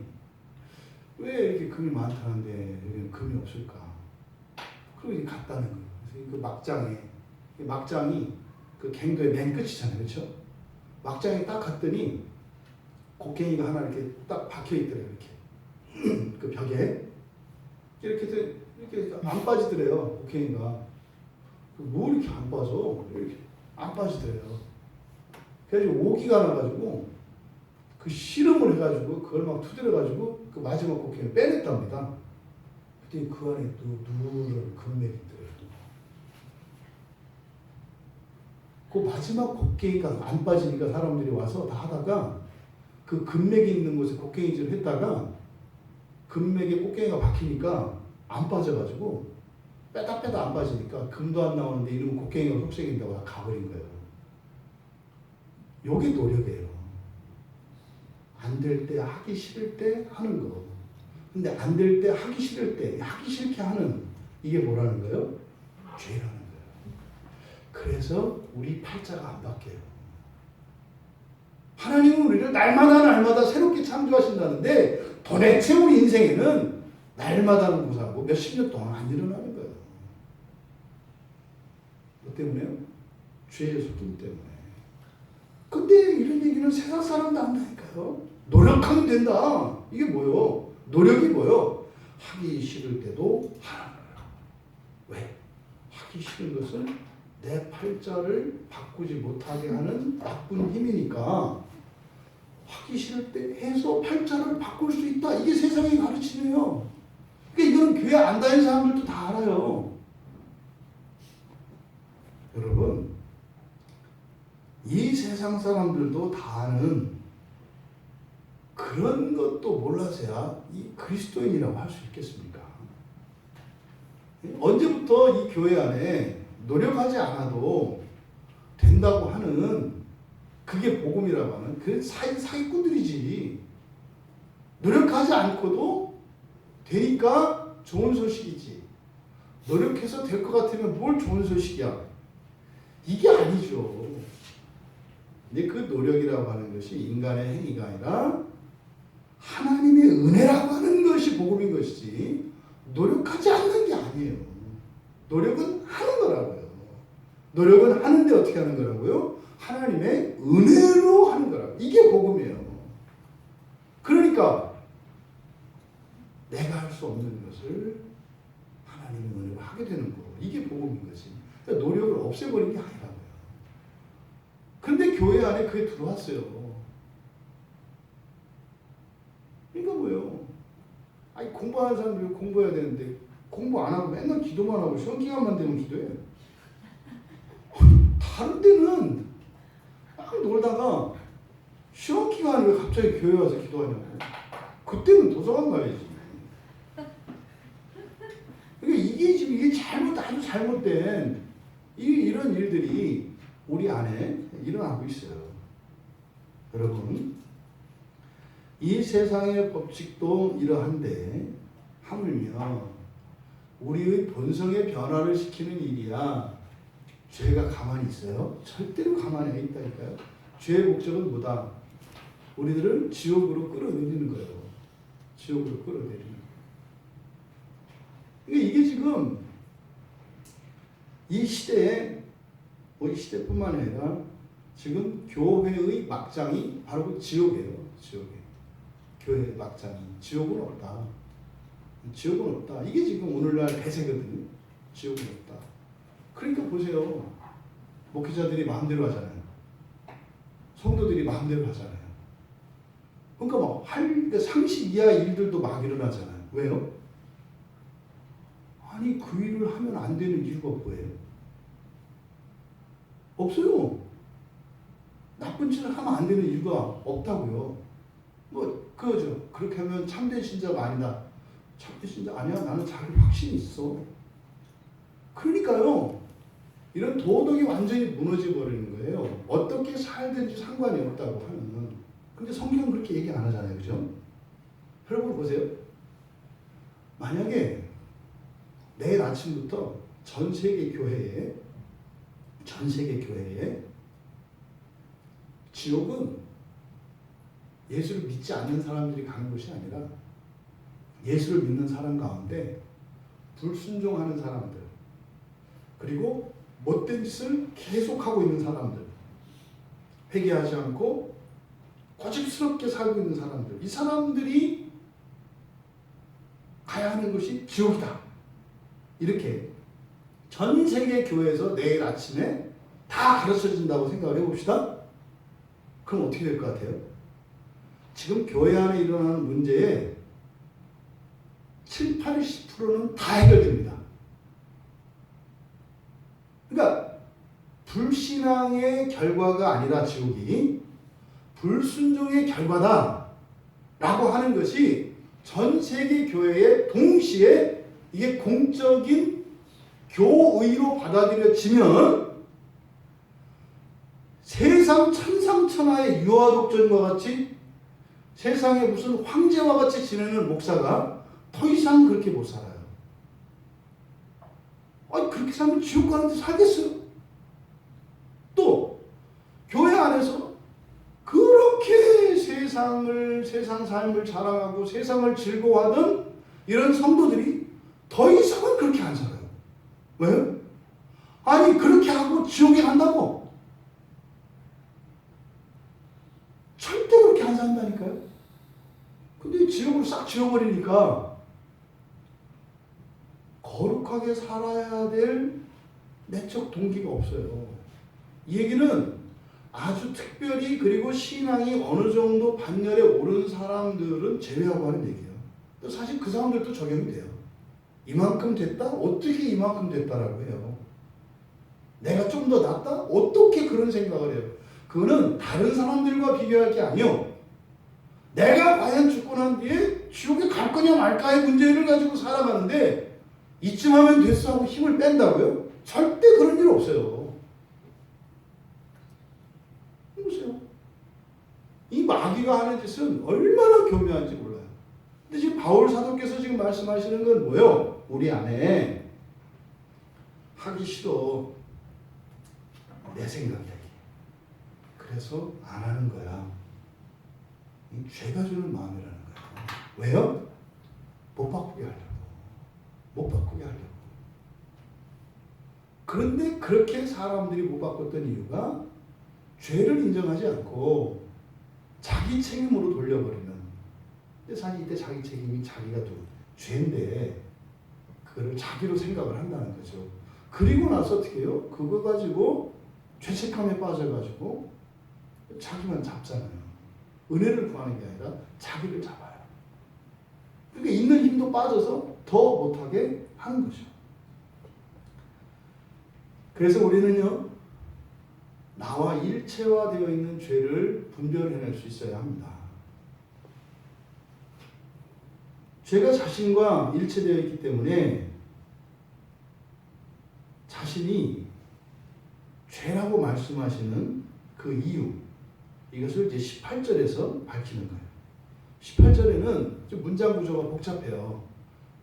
왜 이렇게 금이 많다는데 여기는 금이 없을까? 그리고 이제 갔다는 거예요. 그래서 그 막장이 그 갱도의 맨 끝이잖아요, 그렇죠? 막장에 딱 갔더니 곡괭이가 하나 이렇게 딱 박혀 있더래요, 이렇게 그 벽에 이렇게 안 빠지더래요, 곡괭이가. 뭐 이렇게 안 빠져? 이렇게 안 빠지더래요. 그래가지고 오기가 나가지고 그 실험을 해가지고 그걸 막 두드려가지고 그 마지막 곡괭이를 빼냈답니다. 그랬더니 그 안에 또 누런 금맥이 있더래요. 그 마지막 곡괭이가 안 빠지니까 사람들이 와서 다 하다가 그 금맥이 있는 곳에 곡괭이질을 했다가 금맥에 곡괭이가 박히니까 안 빠져가지고 빼다 안 빠지니까 금도 안 나오는데 이러면 곡괭이가 속색인다고 다 가버린 거예요. 요게 노력이에요. 안 될 때 하기 싫을 때 하는 거. 근데 안 될 때 하기 싫을 때 하기 싫게 하는 이게 뭐라는 거예요? 죄라는 거예요. 그래서 우리 팔자가 안 바뀌어요. 하나님은 우리를 날마다 새롭게 창조하신다는데 도대체 우리 인생에는 날마다는 무사하고 몇십 년 동안 안 일어나는 거예요. 뭐 때문에요? 죄의 속임 때문에. 근데 이런 얘기는 세상 사람도 안다니까요. 노력하면 된다. 이게 뭐요? 노력이 뭐요? 하기 싫을 때도 하는 거예요. 왜? 하기 싫은 것은 내 팔자를 바꾸지 못하게 하는 나쁜 힘이니까 하기 싫을 때 해서 팔자를 바꿀 수 있다. 이게 세상이 가르치네요. 그러니까 이건 교회 안 다니는 사람들도 다 알아요. 여러분, 이 세상 사람들도 다 아는 그런 것도 몰라서야 이 그리스도인이라고 할 수 있겠습니까? 언제부터 이 교회 안에 노력하지 않아도 된다고 하는 그게 복음이라고 하는 그 사기꾼들이지. 노력하지 않고도 되니까 좋은 소식이지. 노력해서 될 것 같으면 뭘 좋은 소식이야. 이게 아니죠. 근데 그 노력이라고 하는 것이 인간의 행위가 아니라 하나님의 은혜라고 하는 것이 복음인 것이지 노력하지 않는 게 아니에요. 노력은 하는 거라고요. 노력은 하는데 어떻게 하는 거라고요? 하나님의 은혜로 하는 거라고. 이게 복음이에요. 그러니까 내가 할 수 없는 것을 하나님의 은혜로 하게 되는 거. 이게 복음인 거지. 그러니까 노력을 없애버린 게 아니라고요. 근데 교회 안에 그게 들어왔어요. 그러니까 뭐예요? 아니 공부하는 사람들이 공부해야 되는데 공부 안 하고 맨날 기도만 하고 시험 기간만 되면 기도해. 다른 때는 막 놀다가 시험 기간에 왜 갑자기 교회 와서 기도하냐고. 그때는 도서관 가야지. 그러니까 이게 아주 잘못된 이런 일들이 우리 안에 일어나고 있어요. 여러분, 이 세상의 법칙도 이러한데 하물며 우리의 본성의 변화를 시키는 일이야. 죄가 가만히 있어요? 절대로 가만히 안 있다니까요. 죄의 목적은 뭐다? 우리들을 지옥으로 끌어내리는 거예요. 지옥으로 끌어내리는 거예요. 이게 지금 이 시대에 우리 시대뿐만 아니라 지금 교회의 막장이 바로 그 지옥이에요. 지옥이에요. 교회의 막장이. 지옥은 없다. 지옥은 없다. 이게 지금 오늘날 대세거든요. 지옥은 없다. 그러니까 보세요. 목회자들이 마음대로 하잖아요. 성도들이 마음대로 하잖아요. 그러니까 막 상식 이하의 일들도 막 일어나잖아요. 왜요? 아니 그 일을 하면 안 되는 이유가 뭐예요? 없어요. 나쁜 짓을 하면 안 되는 이유가 없다고요. 뭐 그거죠. 그렇게 하면 참된 신자가 아니다. 참된 신자 아니야. 나는 자기 확신이 있어. 그러니까요. 이런 도덕이 완전히 무너져 버리는 거예요. 어떻게 살든지 상관이 없다고 하는. 근데 성경은 그렇게 얘기 안 하잖아요. 그죠? 여러분 보세요. 만약에 내일 아침부터 전 세계 교회에 지옥은 예수를 믿지 않는 사람들이 가는 곳이 아니라 예수를 믿는 사람 가운데 불순종하는 사람들, 그리고 못된 짓을 계속하고 있는 사람들, 회개하지 않고 고집스럽게 살고 있는 사람들, 이 사람들이 가야 하는 것이 지옥이다. 이렇게 전 세계 교회에서 내일 아침에 다 가르쳐진다고 생각을 해봅시다. 그럼 어떻게 될 것 같아요? 지금 교회 안에 일어나는 문제의 7, 80%는 다 해결됩니다. 그러니까 불신앙의 결과가 아니라 지옥이 불순종의 결과다 라고 하는 것이 전 세계 교회에 동시에 이게 공적인 교의로 받아들여지면 세상 천상천하의 유아독존과 같이 세상에 무슨 황제와 같이 지내는 목사가 더 이상 그렇게 못 살아요. 아니 그렇게 살면 지옥 가는데 살겠어요? 또 교회 안에서 그렇게 세상 삶을 자랑하고 세상을 즐거워하던 이런 성도들이 더 이상은 그렇게 안 살아요. 왜요? 아니 그렇게 하고 지옥에 간다고? 절대 그렇게 안 산다니까요. 근데 지옥을 싹 지워버리니까 거룩하게 살아야 될 내적 동기가 없어요. 이 얘기는 아주 특별히 그리고 신앙이 어느 정도 반열에 오른 사람들은 제외하고 하는 얘기예요. 사실 그 사람들도 적용이 돼요. 이만큼 됐다? 어떻게 이만큼 됐다라고 해요. 내가 좀 더 낫다? 어떻게 그런 생각을 해요. 그거는 다른 사람들과 비교할 게 아니요. 내가 과연 죽고 난 뒤에 지옥에 갈 거냐 말까의 문제를 가지고 살아가는데 이쯤 하면 됐어 하고 힘을 뺀다고요? 절대 그런 일 없어요. 보세요. 이 마귀가 하는 짓은 얼마나 교묘한지 몰라요. 근데 지금 바울 사도께서 지금 말씀하시는 건 뭐예요? 우리 안에 하기 싫어. 내 생각대로. 그래서 안 하는 거야. 이 죄가 주는 마음이라는 거예요. 왜요? 못 바꾸게 하려고. 못 바꾸게 하려고. 그런데 그렇게 사람들이 못 바꿨던 이유가 죄를 인정하지 않고 자기 책임으로 돌려버리는. 근데 사실 이때 자기 책임이 자기가 죄인데 그거를 자기로 생각을 한다는 거죠. 그리고 나서 어떻게 해요? 그거 가지고 죄책감에 빠져가지고 자기만 잡잖아요. 은혜를 구하는 게 아니라 자기를 잡아요. 그러니까 있는 힘도 빠져서 더 못하게 하는 거죠. 그래서 우리는요, 나와 일체화되어 있는 죄를 분별해낼 수 있어야 합니다. 죄가 자신과 일체되어 있기 때문에 자신이 죄라고 말씀하시는 그 이유, 이것을 이제 18절에서 밝히는 거예요. 18절에는 좀 문장 구조가 복잡해요.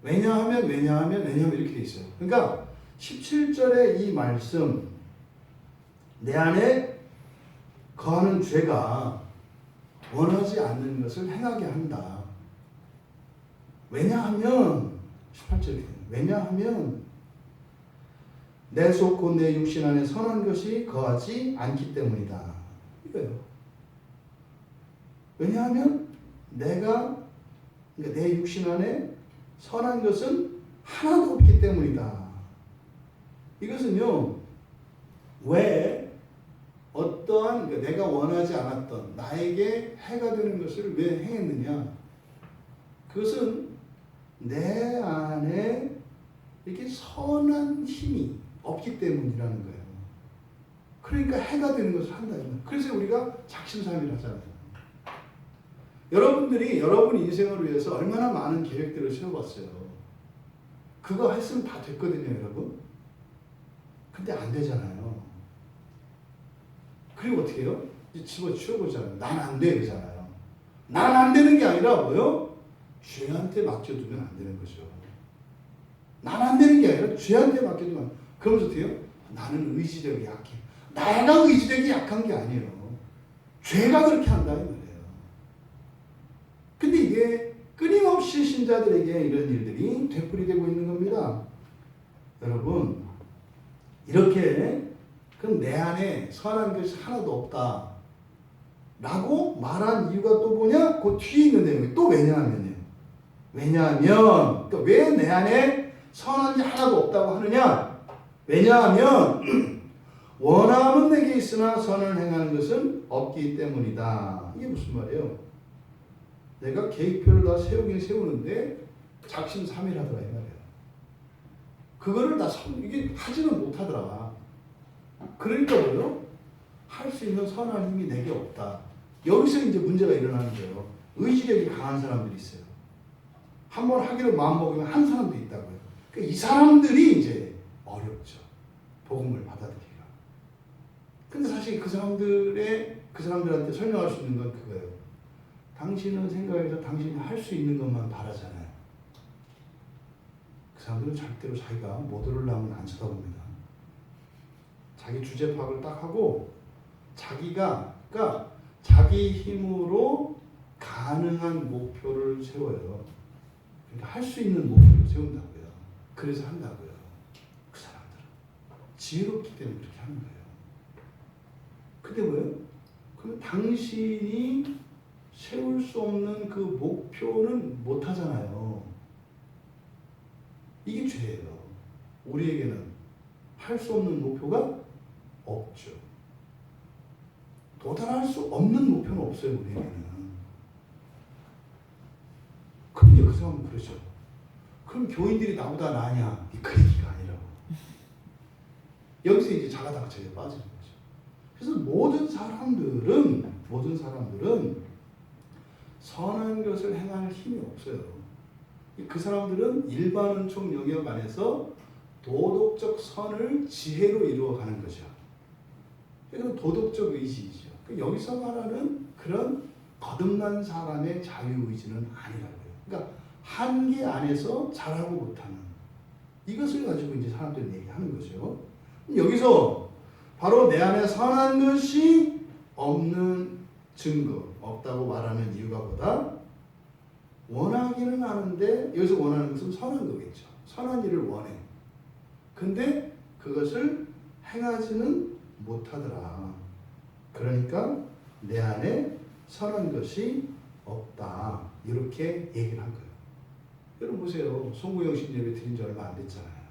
왜냐하면 이렇게 돼 있어요. 그러니까 17절의 이 말씀, 내 안에 거하는 죄가 원하지 않는 것을 행하게 한다. 왜냐하면 18절에 왜냐하면 내 속 곧 내 육신 안에 선한 것이 거하지 않기 때문이다. 이거예요. 왜냐하면 내가 내 육신 안에 선한 것은 하나도 없기 때문이다. 이것은요, 왜 어떠한 내가 원하지 않았던 나에게 해가 되는 것을 왜 행했느냐? 그것은 내 안에 이렇게 선한 힘이 없기 때문이라는 거예요. 그러니까 해가 되는 것을 한다. 그래서 우리가 작심삼일 하잖아요. 여러분들이 여러분 인생을 위해서 얼마나 많은 계획들을 세워봤어요. 그거 했으면 다 됐거든요, 여러분. 근데 안 되잖아요. 그리고 어떻게 해요? 집어치워보잖아요. 난 안 돼, 그러잖아요. 난 안 되는 게 아니라 뭐요? 죄한테 맡겨두면 안 되는 거죠. 난 안 되는 게 아니라 죄한테 맡겨두면. 그러면서 어때요? 나는 의지력이 약해. 내가 의지력이 약한 게 아니에요. 죄가 그렇게 한다 이 말이에요. 근데 이게 끊임없이 신자들에게 이런 일들이 되풀이되고 있는 겁니다. 여러분, 이렇게 그럼 내 안에 선한 것이 하나도 없다 라고 말한 이유가 또 뭐냐? 그 뒤에 있는 내용이 또 왜냐하면요. 왜냐하면 그러니까 왜 내 안에 선한 게 하나도 없다고 하느냐? 왜냐하면 원함은 내게 있으나 선을 행하는 것은 없기 때문이다. 이게 무슨 말이에요? 내가 계획표를 다 세우긴 세우는데 작심삼일하더라 이 말이에요. 그거를 다 이게 하지는 못하더라. 그러니까 뭐요? 할 수 있는 선한 힘이 내게 없다. 여기서 이제 문제가 일어나는 거예요. 의지력이 강한 사람들이 있어요. 한번 하기로 마음먹으면 한 사람도 있다고요. 그러니까 이 사람들이 이제 어렵죠. 복음을 받아들이기가. 근데 사실 그 사람들한테 설명할 수 있는 건 그거예요. 당신은 생각해서 당신이 할 수 있는 것만 바라잖아요. 그 사람들은 절대로 자기가 못 오르려면 안 쳐다봅니다. 자기 주제 파악을 딱 하고 그러니까 자기 힘으로 가능한 목표를 세워요. 그러니까 할 수 있는 목표를 세운다고요. 그래서 한다고요. 그 사람들은 지혜롭기 때문에 그렇게 하는 거예요. 근데 뭐예요? 그러면 당신이 세울 수 없는 그 목표는 못 하잖아요. 이게 죄예요. 우리에게는 할 수 없는 목표가 없죠. 도달할 수 없는 목표는 없어요, 우리에게는. 그럼 이제 그 사람은 그러죠. 그럼 교인들이 나보다 나으냐? 그 얘기가 아니라고. 여기서 이제 자가당착에 빠지는 거죠. 그래서 모든 사람들은 선한 것을 행할 힘이 없어요. 그 사람들은 일반은총 영역 안에서 도덕적 선을 지혜로 이루어가는 거죠. 이건 도덕적 의지이죠. 여기서 말하는 그런 거듭난 사람의 자유의지는 아니라고요. 그러니까 한계 안에서 잘하고 못하는 이것을 가지고 이제 사람들이 얘기하는 거죠. 여기서 바로 내 안에 선한 것이 없는 증거, 없다고 말하는 이유가 보다 원하기는 하는데 여기서 원하는 것은 선한 거겠죠. 선한 일을 원해. 근데 그것을 행하지는 못하더라. 그러니까 내 안에 선한 것이 없다. 이렇게 얘기를 한 거예요. 여러분 보세요. 송구영 신 예배 드린 지 얼마 안 됐잖아요.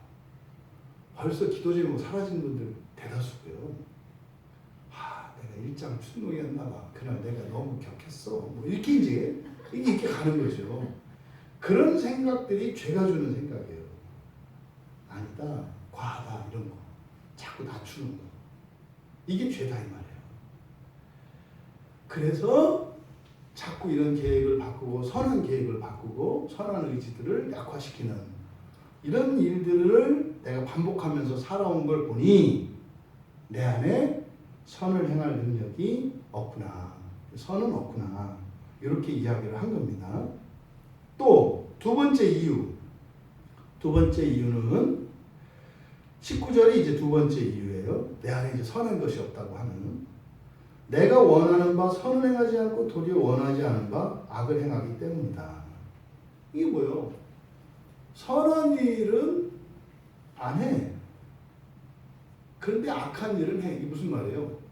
벌써 기도 제목 사라진 분들 대다수고요. 내가 일장 충동이었나 봐. 그날 내가 너무 격했어. 뭐 이렇게 이제 이렇게 가는 거죠. 그런 생각들이 죄가 주는 생각이에요. 아니다, 과하다 이런 거, 자꾸 낮추는 거. 이게 죄다 이 말이에요. 그래서 자꾸 이런 계획을 바꾸고 선한 계획을 바꾸고 선한 의지들을 약화시키는 이런 일들을 내가 반복하면서 살아온 걸 보니 내 안에 선을 행할 능력이 없구나. 선은 없구나. 이렇게 이야기를 한 겁니다. 또 두 번째 이유는 19절이 이제 두 번째 이유예요. 내 안에 이제 선한 것이 없다고 하는 내가 원하는 바 선을 행하지 않고 도리어 원하지 않은 바 악을 행하기 때문이다. 이게 뭐예요? 선한 일은 안 해. 그런데 악한 일은 해. 이게 무슨 말이에요?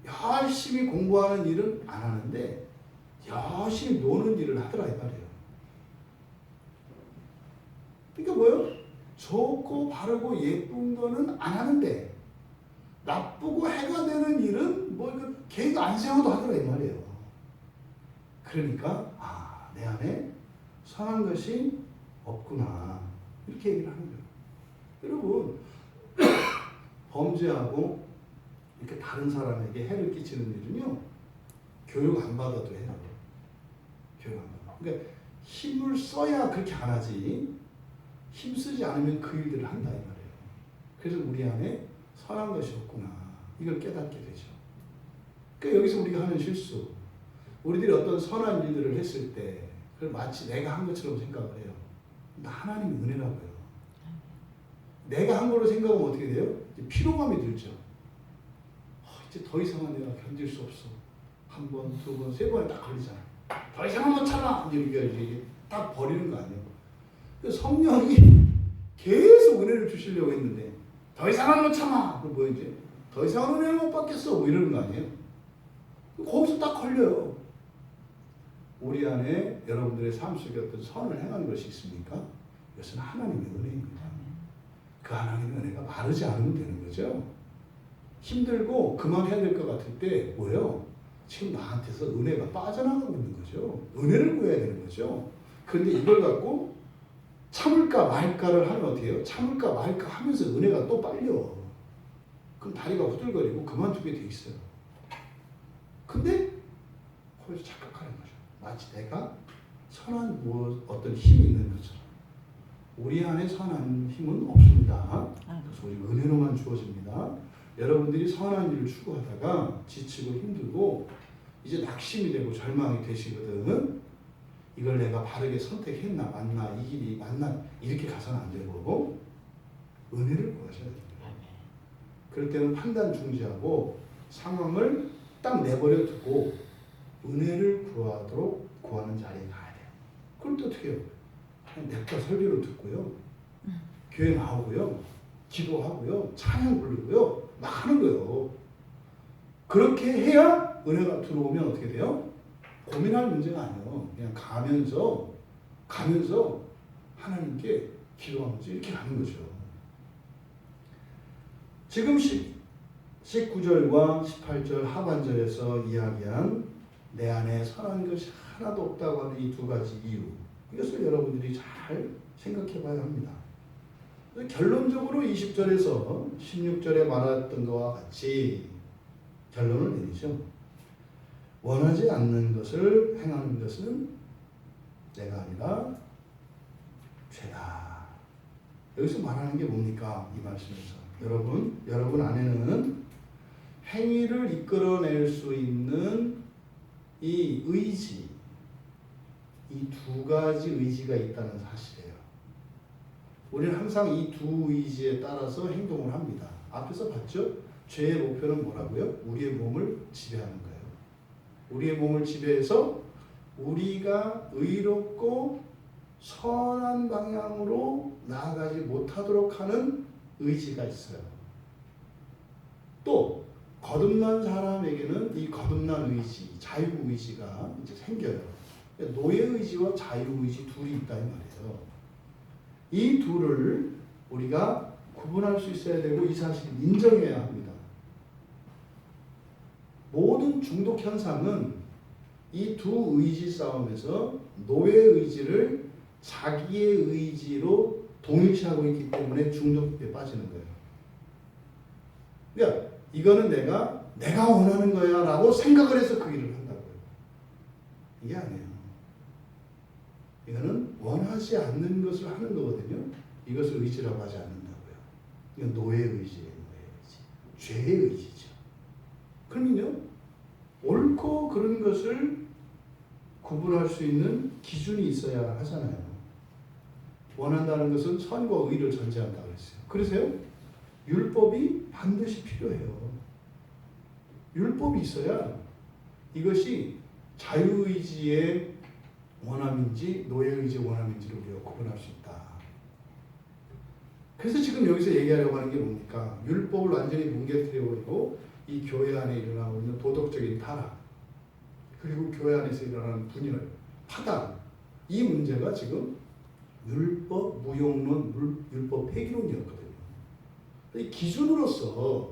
열심히 공부하는 일은 안 하는데 열심히 노는 일을 하더라 이 말이에요. 그러니까 뭐예요? 좋고 바르고 예쁜 거는 안 하는데 나쁘고 해가 되는 일은 뭐 계획 안 세워도 하더라 이 말이에요. 그러니까 내 안에 선한 것이 없구나 이렇게 얘기를 하는 거예요. 여러분 범죄하고 이렇게 다른 사람에게 해를 끼치는 일은요 교육 안 받아도 해요. 교육 안 받아. 그러니까 힘을 써야 그렇게 안 하지. 힘 쓰지 않으면 그 일들을 한다 이 말이에요. 그래서 우리 안에 선한 것이 없구나 이걸 깨닫게 되죠. 그러니까 여기서 우리가 하는 실수 우리들이 어떤 선한 일들을 했을 때 그걸 마치 내가 한 것처럼 생각을 해요. 근데 하나님의 은혜라고요. 내가 한 걸로 생각하면 어떻게 돼요? 이제 피로감이 들죠. 이제 더 이상은 내가 견딜 수 없어. 한 번, 두 번, 세 번에 딱 걸리잖아. 더 이상은 못 참아. 이게 딱 버리는 거 아니에요. 성령이 계속 은혜를 주시려고 했는데 더 이상은 못 참아. 그럼 뭐 이제 더 이상은 은혜를 못 받겠어. 뭐 이러는 거 아니에요. 거기서 딱 걸려요. 우리 안에 여러분들의 삶 속에 어떤 선을 행하는 것이 있습니까? 이것은 하나님의 은혜입니다. 그 하나님의 은혜가 마르지 않으면 되는 거죠. 힘들고 그만해야 될 것 같을 때 뭐예요? 지금 나한테서 은혜가 빠져나가고 있는 거죠. 은혜를 구해야 되는 거죠. 그런데 이걸 갖고 참을까 말까를 하면 어떻게 해요? 참을까 말까 하면서 은혜가 또 빨려. 그럼 다리가 후들거리고 그만두게 돼 있어요. 근데 거기서 착각하는 거죠. 마치 내가 선한 어떤 힘이 있는 것처럼. 우리 안에 선한 힘은 없습니다. 그래서 우리 은혜로만 주어집니다. 여러분들이 선한 일을 추구하다가 지치고 힘들고 이제 낙심이 되고 절망이 되시거든. 이걸 내가 바르게 선택했나 맞나 이 길이 맞나 이렇게 가서는 안 되고 은혜를 구하셔야 됩니다. 그럴 때는 판단 중지하고 상황을 딱 내버려 두고 은혜를 구하는 자리에 가야 돼요. 그럼 또 어떻게 해요? 냅다 설교를 듣고요. 교회 나오고요. 기도하고요. 찬양 부르고요. 막 하는 거예요. 그렇게 해야 은혜가 들어오면 어떻게 돼요? 고민할 문제가 아니에요. 그냥 가면서 하나님께 기도하면서 이렇게 가는 거죠. 지금 19절과 18절 하반절에서 이야기한 내 안에 선한 것이 하나도 없다고 하는 이 두 가지 이유, 이것을 여러분들이 잘 생각해 봐야 합니다. 결론적으로 20절에서 16절에 말했던 것과 같이 결론을 내리죠. 원하지 않는 것을 행하는 것은 내가 아니라 죄다. 여기서 말하는 게 뭡니까? 이 말씀에서 여러분 안에는 행위를 이끌어낼 수 있는 이 의지, 이 두 가지 의지가 있다는 사실이에요. 우리는 항상 이 두 의지에 따라서 행동을 합니다. 앞에서 봤죠? 죄의 목표는 뭐라고요? 우리의 몸을 지배하는 거예요. 우리의 몸을 지배해서 우리가 의롭고 선한 방향으로 나아가지 못하도록 하는 의지가 있어요. 또 거듭난 사람에게는 이 거듭난 의지, 자유의지가 이제 생겨요. 노예의지와 자유의지 둘이 있다 이 말이에요. 이 둘을 우리가 구분할 수 있어야 되고 이 사실을 인정해야 합니다. 모든 중독 현상은 이 두 의지 싸움에서 노예의지를 자기의 의지로 동일시하고 있기 때문에 중독에 빠지는 거예요. 그러니까 이거는 내가 원하는 거야 라고 생각을 해서 그 일을 한다고요. 이게 아니에요. 이거는 원하지 않는 것을 하는 거거든요. 이것을 의지라고 하지 않는다고요. 이건 노예의 의지예요. 죄의 의지죠. 그러면요, 옳고 그른 것을 구분할 수 있는 기준이 있어야 하잖아요. 원한다는 것은 선과 의를 전제한다고 했어요. 그래서요, 율법이 반드시 필요해요. 율법이 있어야 이것이 자유의지의 원함인지 노예의지의 원함인지를 우리가 구분할 수 있다. 그래서 지금 여기서 얘기하려고 하는 게 뭡니까? 율법을 완전히 뭉개뜨려버리고 이 교회 안에 일어나고 있는 도덕적인 타락, 그리고 교회 안에서 일어나는 분열, 파당, 이 문제가 지금 율법 무용론, 율법 폐기론이었거든요. 이 기준으로서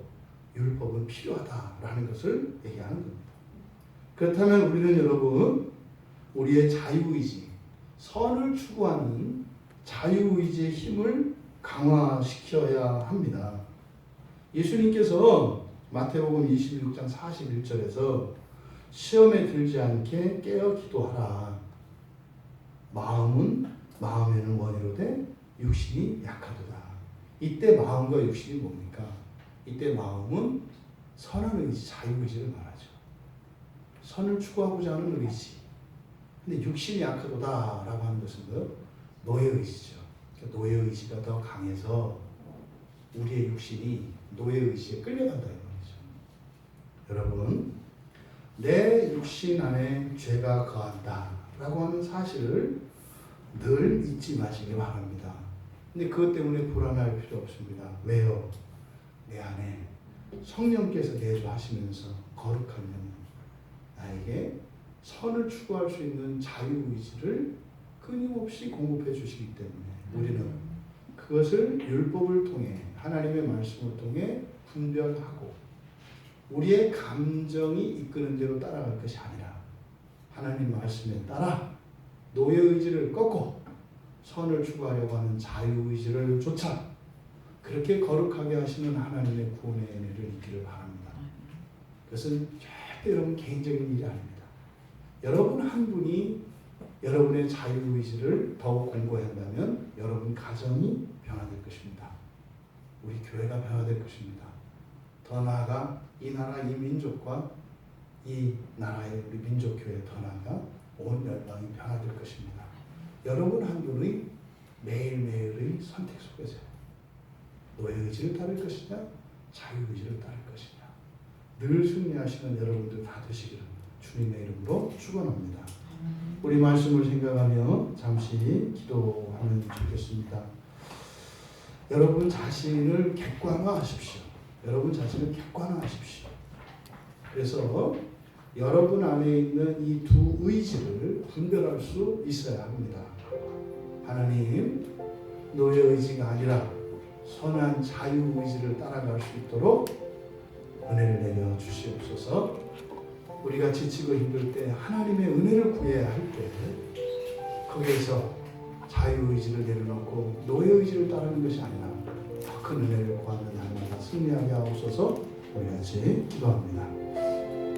율법은 필요하다라는 것을 얘기하는 겁니다. 그렇다면 우리는 여러분, 우리의 자유의지, 선을 추구하는 자유의지의 힘을 강화시켜야 합니다. 예수님께서 마태복음 26장 41절에서 시험에 들지 않게 깨어 기도하라. 마음에는 원이로되 육신이 약하도다. 이때 마음과 육신이 뭡니까? 이때 마음은 선한 의지, 자유의지를 말하죠. 선을 추구하고자 하는 의지. 근데 육신이 약하도다라고 하는 것은 노예의지죠. 그러니까 노예의지가 더 강해서 우리의 육신이 노예의지에 끌려간다 이 말이죠. 여러분, 내 육신 안에 죄가 거한다 라고 하는 사실을 늘 잊지 마시기 바랍니다. 근데 그것 때문에 불안할 필요 없습니다. 왜요? 내 안에 성령께서 내주하시면서 거룩하면 나에게 선을 추구할 수 있는 자유의지를 끊임없이 공급해 주시기 때문에 우리는 그것을 율법을 통해 하나님의 말씀을 통해 분별하고 우리의 감정이 이끄는 대로 따라갈 것이 아니라 하나님 말씀에 따라 노예의지를 꺾고 선을 추구하려고 하는 자유의지를 쫓아 그렇게 거룩하게 하시는 하나님의 구원의 은혜를 입기를 바랍니다. 그것은 절대 여러분 개인적인 일이 아닙니다. 여러분 한 분이 여러분의 자유의지를 더욱 공고한다면 여러분 가정이 변화될 것입니다. 우리 교회가 변화될 것입니다. 더 나아가 이 나라 이 민족과 이 나라의 우리 민족교회 더 나아가 온 열방이 변화될 것입니다. 여러분 한 분의 매일매일의 선택 속에서 노예의지를 따를 것이냐 자유의지를 따를 것이냐 늘 승리하시는 여러분들 다 되시기를 주님의 이름으로 축원합니다. 우리 말씀을 생각하며 잠시 기도하면 좋겠습니다. 여러분 자신을 객관화하십시오. 여러분 자신을 객관화하십시오. 그래서 여러분 안에 있는 이 두 의지를 분별할 수 있어야 합니다. 하나님, 노예 의지가 아니라 선한 자유 의지를 따라갈 수 있도록 은혜를 내려 주시옵소서. 우리가 지치고 힘들 때 하나님의 은혜를 구해야 할 때 거기에서 자유 의지를 내려놓고 노예 의지를 따르는 것이 아니라 더 큰 은혜를 구하는 날마다 승리하게 하옵소서. 우리 같이 기도합니다.